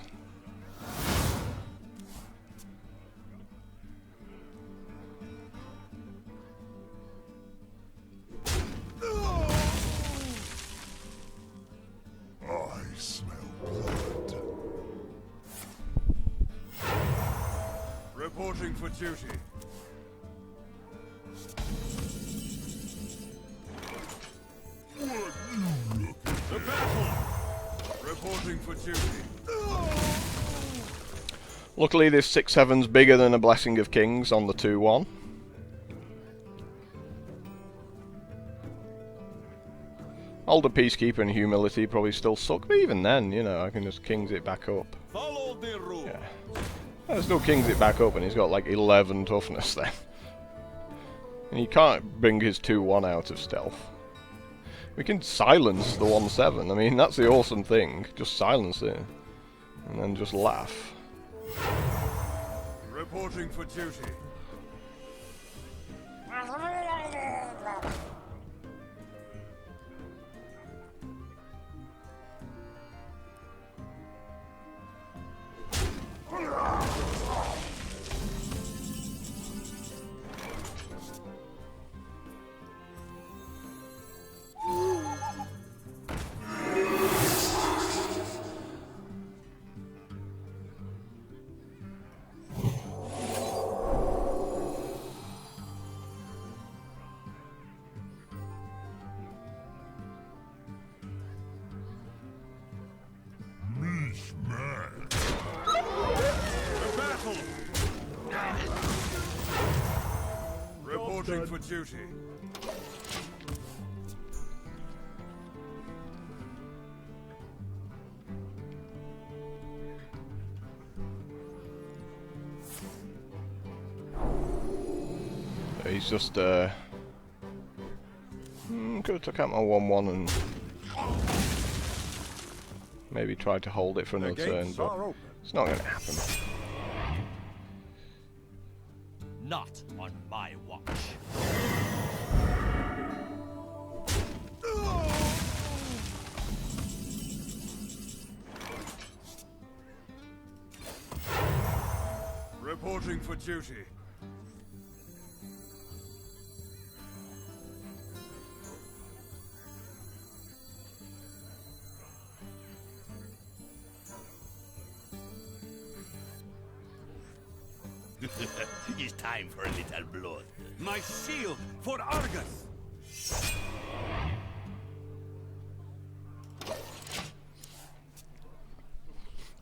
I smell blood. Reporting for duty. The battle. Reporting for duty. Luckily this 6/7's bigger than a Blessing of Kings on the 2-1. Older Peacekeeper and Humility probably still suck, but even then, you know, I can just Kings it back up. Follow the rule. Yeah. I still Kings it back up and he's got like 11 toughness then. And he can't bring his 2-1 out of stealth. We can silence the 1-7, I mean that's the awesome thing, just silence it. And then just laugh. Reporting for duty. Reporting for duty. He's just could have took out my 1-1 and maybe tried to hold it for another turn, but it's not going to happen. Not on my watch. Reporting for duty. It's time for a little blood. My shield for Argus.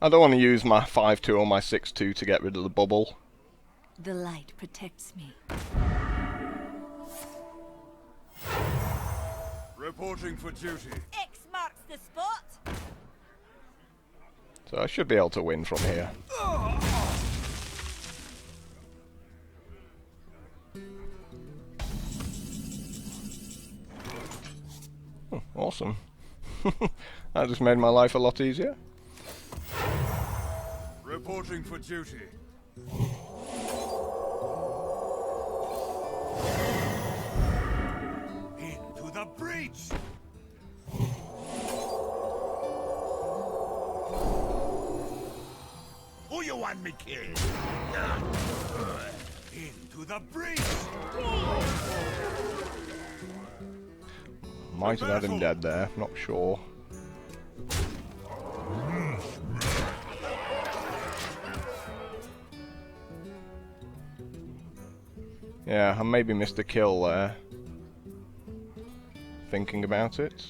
I don't want to use my 5-2 or my 6-2 to get rid of the bubble. The light protects me. Reporting for duty. X marks the spot. So I should be able to win from here. Oh, awesome. That just made my life a lot easier. Reporting for duty. Into the breach! Who you want me killed? Into the breach! Might have had him dead there, not sure. Yeah, I maybe missed a kill there. Thinking about it.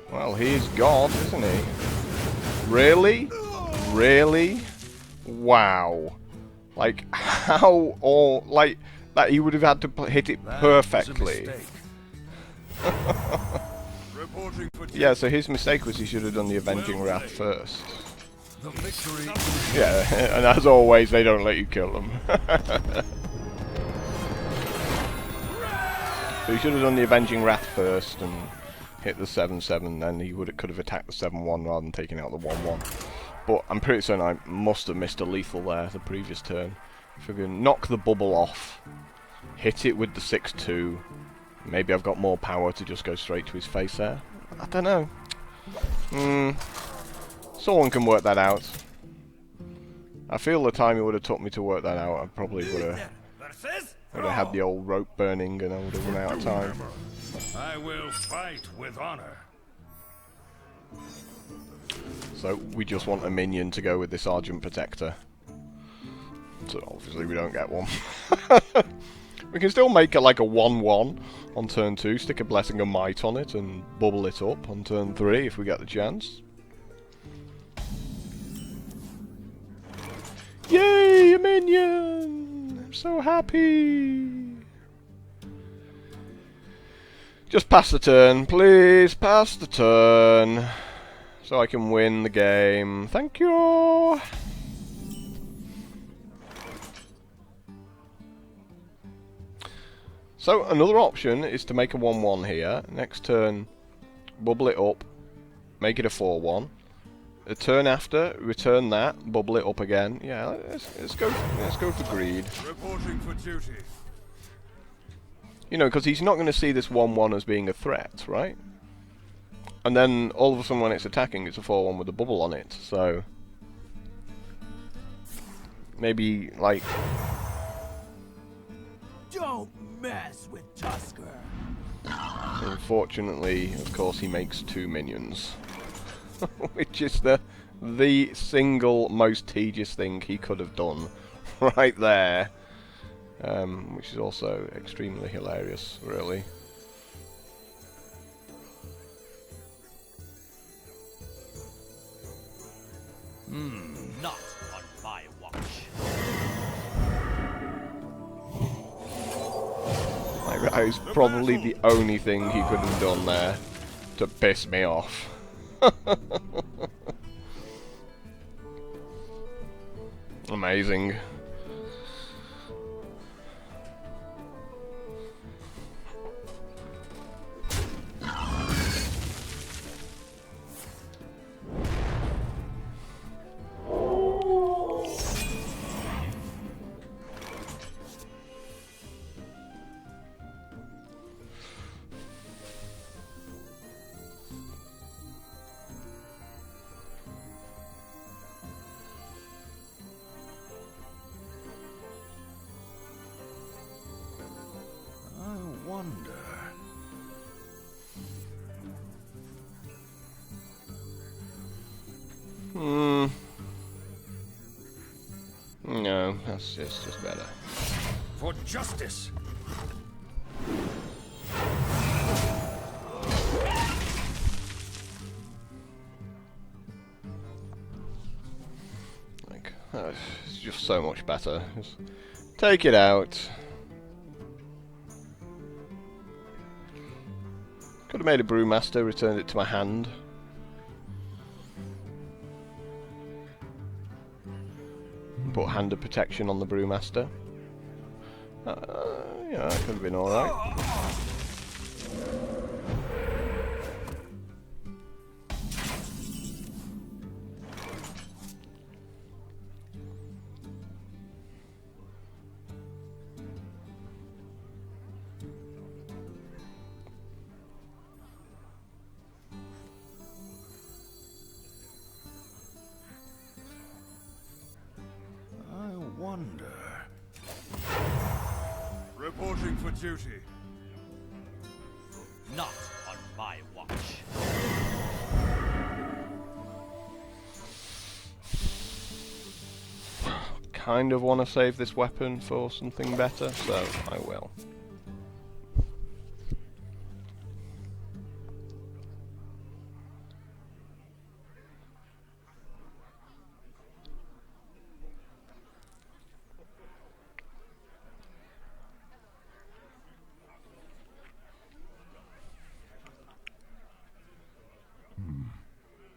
Well, he's God, isn't he? Really? Really? Wow. Like, how all... Like, that he would have had to hit it perfectly. Yeah, so his mistake was he should have done the Avenging Wrath first. The victory. Yeah, and as always, they don't let you kill them. So he should have done the Avenging Wrath first and hit the 7-7, then he could have attacked the 7-1 rather than taking out the 1-1. But I'm pretty certain I must have missed a lethal there the previous turn. If we can knock the bubble off, hit it with the 6-2, maybe I've got more power to just go straight to his face there. I don't know. Someone can work that out. I feel the time it would have took me to work that out, I probably would have had the old rope burning and I would have run out of time. I will fight with honor. So we just want a minion to go with this Argent Protector. So obviously we don't get one. We can still make it like a 1-1 on turn 2, stick a Blessing of Might on it and bubble it up on turn 3 if we get the chance. Yay, a minion! I'm so happy! Just pass the turn, please, pass the turn. So I can win the game. Thank you! So another option is to make a 1-1 here. Next turn, bubble it up, make it a 4-1. The turn after, return that, bubble it up again. Yeah, let's go for greed. Reporting for duty. You know, because he's not going to see this 1-1 as being a threat, right? And then all of a sudden when it's attacking, it's a 4-1 with a bubble on it. So maybe like. Don't mess with Tusker. Unfortunately, of course, he makes 2 minions. Which is the single most tedious thing he could have done right there. Which is also extremely hilarious, really. Not on my watch. Like, that is probably the only thing he could have done there to piss me off. Amazing. No, that's just better. For justice. Like, it's just so much better. Just take it out. Could have made a Brewmaster, returned it to my hand. Put Hand of Protection on the Brewmaster. Yeah, that could have been alright. wonder. Reporting for duty. Not on my watch. Kind of want to save this weapon for something better, so I will.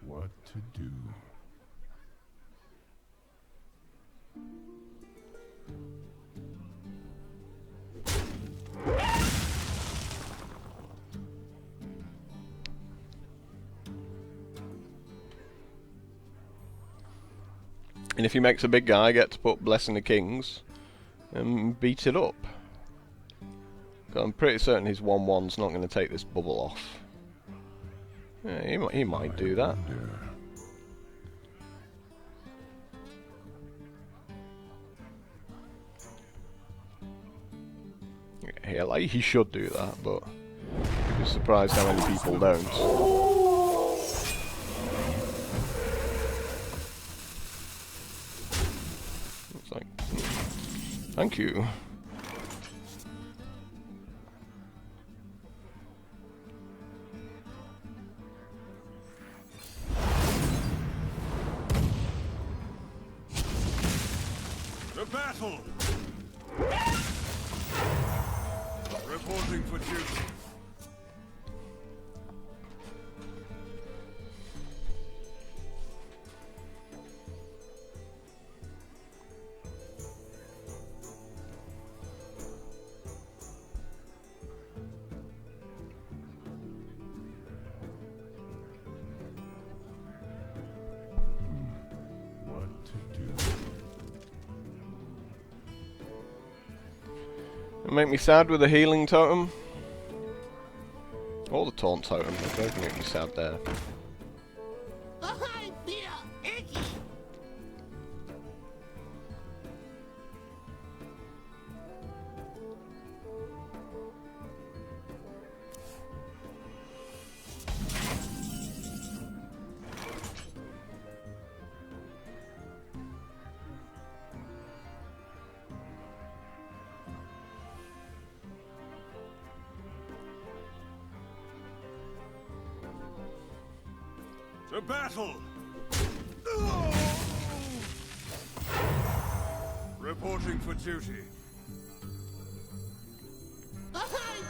What to do? And if he makes a big guy, I get to put Blessing the Kings and beat it up. I'm pretty certain his 1/1's not going to take this bubble off. Yeah, he might do that. Yeah, like he should do that, but I'm surprised how many people don't. It's like, thank you. To battle! Reporting for duty. What to do? It'll make me sad with the healing totem. Or the taunt totem, they both make me sad there. I feel icky. To battle! Reporting for duty. I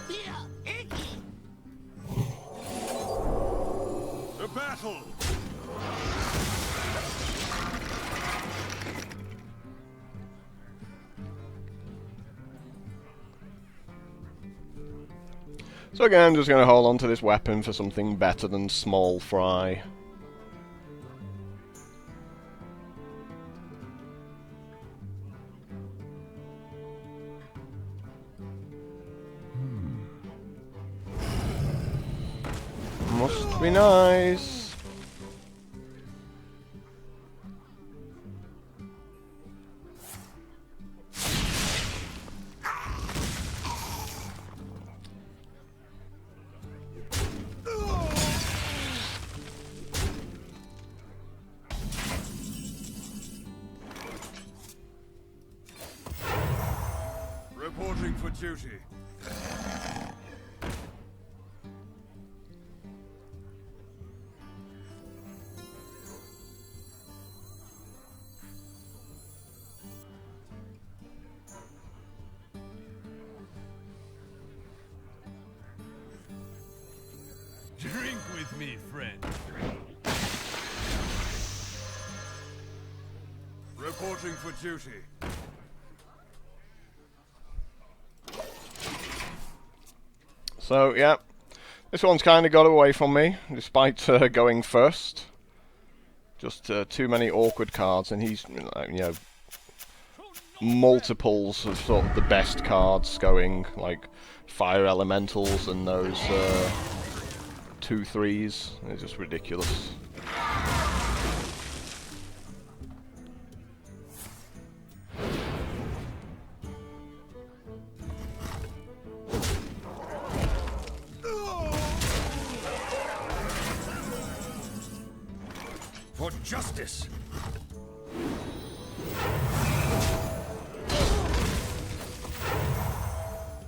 feel icky. To battle! So again, I'm just going to hold on to this weapon for something better than small fry. Must be nice. Reporting for duty. Drink with me, friend. Reporting for duty. So yeah, this one's kind of got away from me, despite going first. Just too many awkward cards, and he's, you know, multiples of sort of the best cards going, like fire elementals and those 2/3s. They're just ridiculous. justice.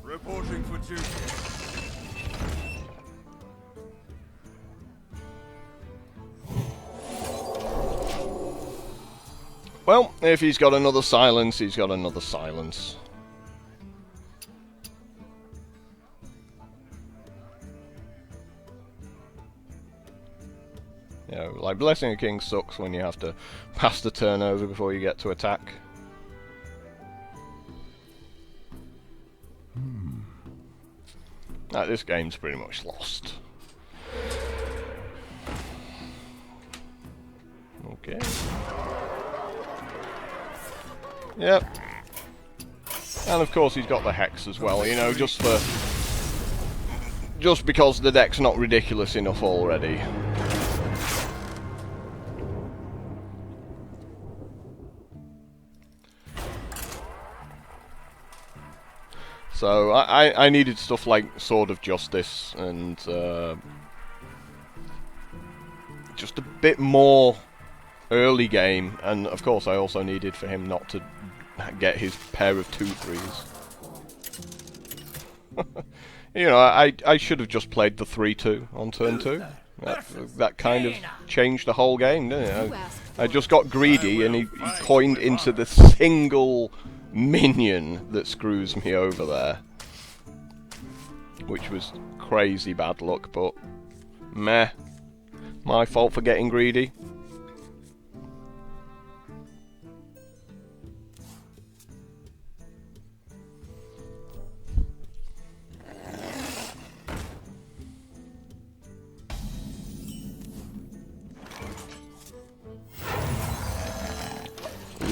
Reporting for duty. Well, if he's got another silence, he's got another silence. You know, like, Blessing a King sucks when you have to pass the turn over before you get to attack. This game's pretty much lost. Okay. Yep. And of course he's got the Hex as well, you know, just because the deck's not ridiculous enough already. So I needed stuff like Sword of Justice and just a bit more early game, and of course I also needed for him not to get his pair of 2/3s. You know, I should have just played the 3/2 on turn 2. That kind of changed the whole game, didn't it? I just got greedy and he coined into the single minion that screws me over there. Which was crazy bad luck, but meh. My fault for getting greedy.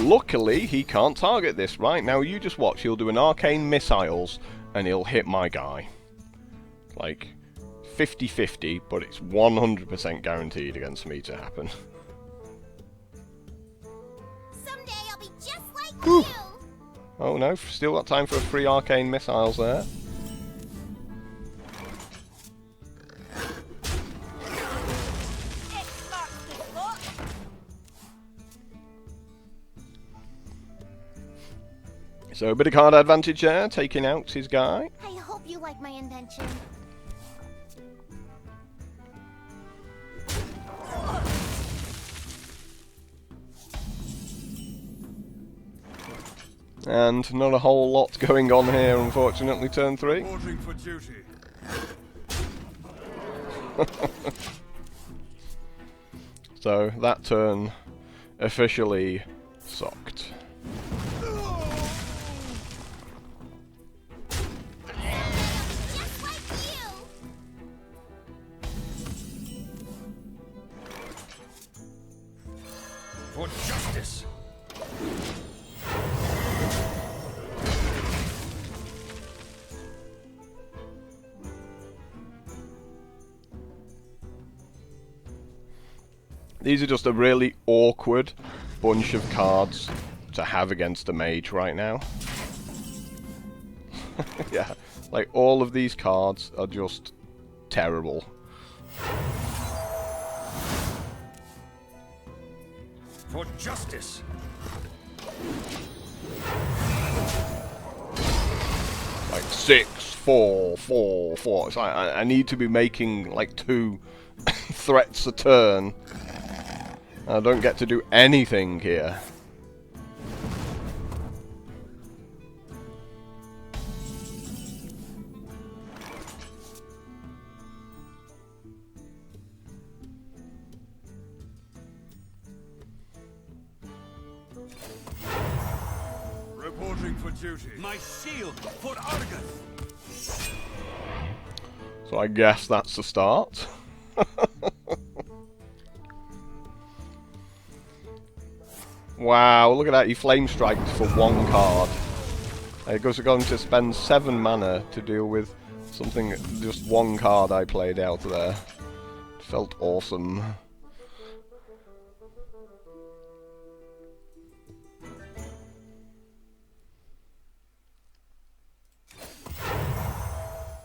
Luckily, he can't target this. Right, now you just watch. He'll do an Arcane Missiles, and he'll hit my guy. Like, 50-50, but it's 100% guaranteed against me to happen. Someday I'll be just like you. Oh no, still got time for a free Arcane Missiles there. So a bit of card advantage there, taking out his guy. I hope you like my invention. And not a whole lot going on here, unfortunately, turn 3. Reporting for duty. So that turn officially sucked. Just like you. For justice. These are just a really awkward bunch of cards to have against a mage right now. Yeah, like all of these cards are just terrible. For justice. Like 6, 4, 4, 4. It's like I need to be making like 2 threats a turn. I don't get to do anything here. Reporting for duty. My shield for Argus. So I guess that's the start. Wow, look at that, he flame striked for 1 card. It goes going to spend 7 mana to deal with something, just 1 card I played out there. It felt awesome.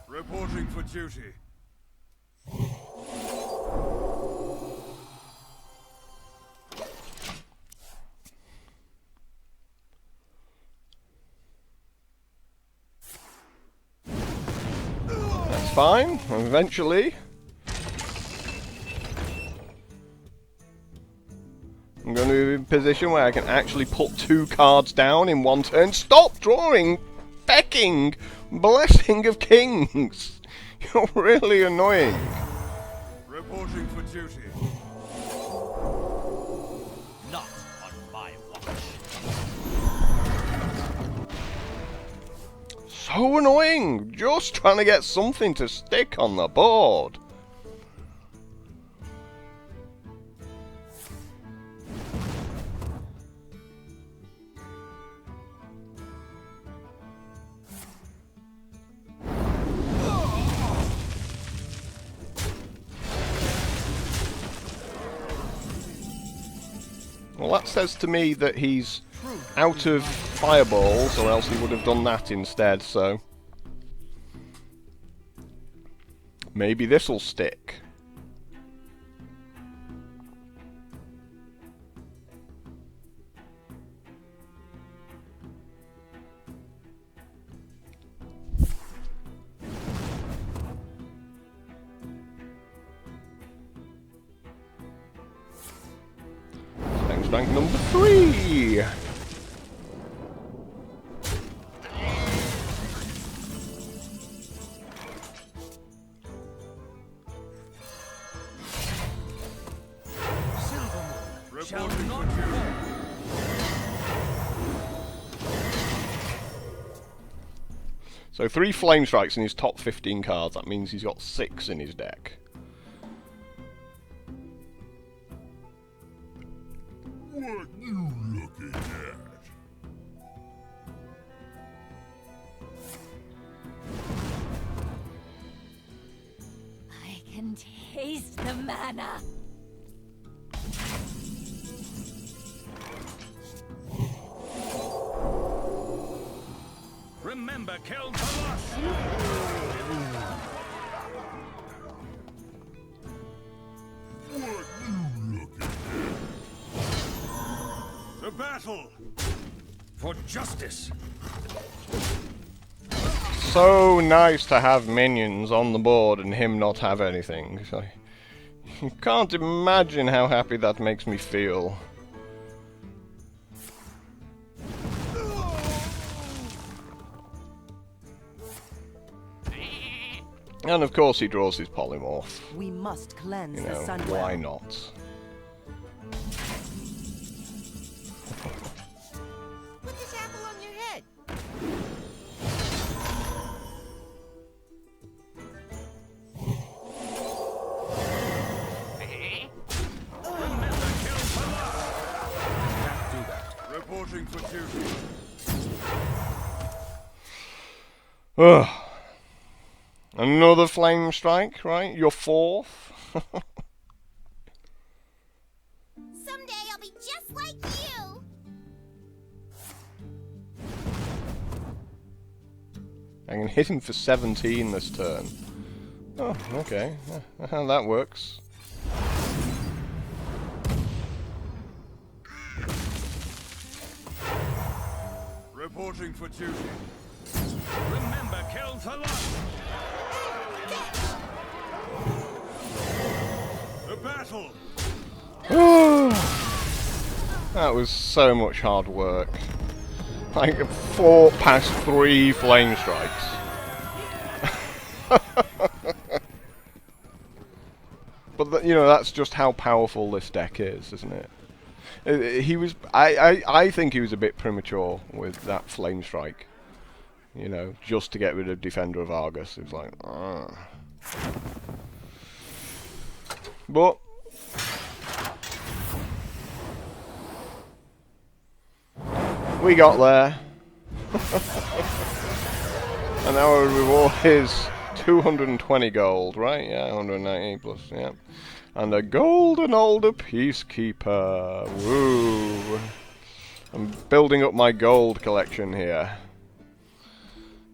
Reporting for duty. fine, eventually. I'm going to be in a position where I can actually put 2 cards down in one turn. Stop drawing! Becking! Blessing of Kings! You're really annoying. Reporting for duty. Not on my watch. So annoying! Just trying to get something to stick on the board. Well, that says to me that he's out of fireballs, or else he would have done that instead, so... maybe this'll stick. Rank number 3! Shall not fall. So 3 flame strikes in his top 15 cards. That means he's got 6 in his deck. What you looking at? I can taste the mana. Remember, kill Talosh! What you looking at? To battle! For justice! So nice to have minions on the board and him not have anything. So, you can't imagine how happy that makes me feel. And of course he draws his polymorph. We must cleanse You the know, Sunwell. why not? Put this apple on your head. Remember, kill Talosh! Can't do that. Reporting for duty. Ugh. Another flame strike, right? Your 4th? Someday I'll be just like you. I can hit him for 17 this turn. Oh, okay. That works. Reporting for duty. Remember, kill Talosh! The battle! That was so much hard work. Like 4 past 3 flame strikes. But you know, that's just how powerful this deck is, isn't it? He was. I think he was a bit premature with that flame strike. You know, just to get rid of Defender of Argus. It was like, but we got there. And our reward is 220 gold, right? Yeah, 190 plus, yeah. And a golden older peacekeeper. Woo! I'm building up my gold collection here.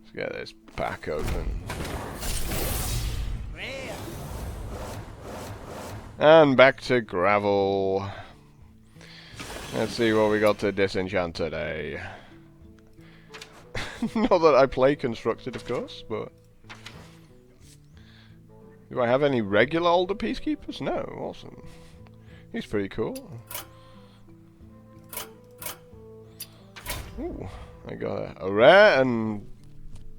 Let's get this pack open. And back to gravel. Let's see what we got to disenchant today. Not that I play constructed, of course, but Do I have any regular older peacekeepers? No. Awesome. He's pretty cool. Ooh, I got a rare and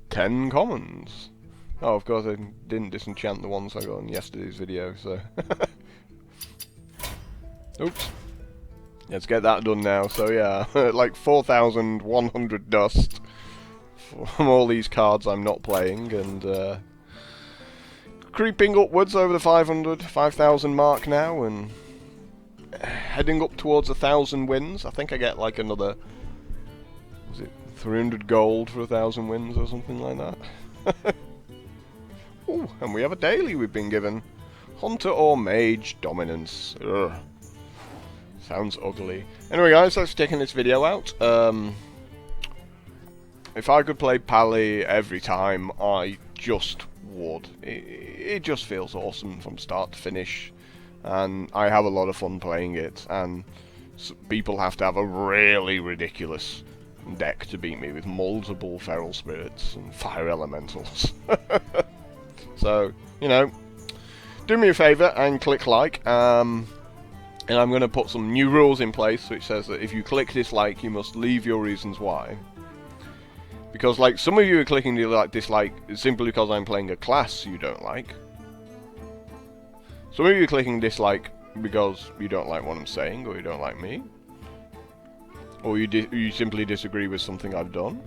10 commons. Oh, of course I didn't disenchant the ones I got in yesterday's video, so... Oops. Let's get that done now. So yeah, like 4,100 dust from all these cards I'm not playing, and creeping upwards over the 5,000 mark now, and heading up towards 1,000 wins. I think I get like another, was it 300 gold for 1,000 wins or something like that. Ooh, and we have a daily we've been given. Hunter or Mage Dominance. Ugh. Sounds ugly. Anyway guys, let's taking this video out. If I could play Pally every time, I just would. It just feels awesome from start to finish, and I have a lot of fun playing it, and people have to have a really ridiculous deck to beat me with multiple Feral Spirits and Fire Elementals. So, you know, do me a favour and click like, and I'm going to put some new rules in place which says that if you click dislike, you must leave your reasons why. Because, like, some of you are clicking dislike simply because I'm playing a class you don't like. Some of you are clicking dislike because you don't like what I'm saying, or you don't like me. Or you simply disagree with something I've done.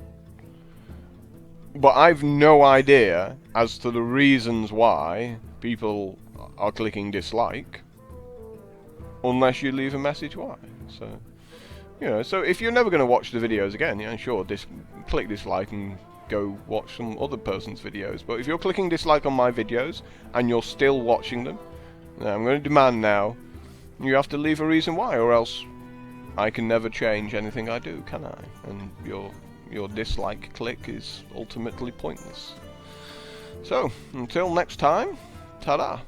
But I've no idea as to the reasons why people are clicking dislike, unless you leave a message why. So, you know, so if you're never going to watch the videos again, yeah, sure, click dislike and go watch some other person's videos. But if you're clicking dislike on my videos and you're still watching them, then I'm going to demand now you have to leave a reason why, or else I can never change anything I do, can I? And your dislike click is ultimately pointless. So, until next time, ta-da!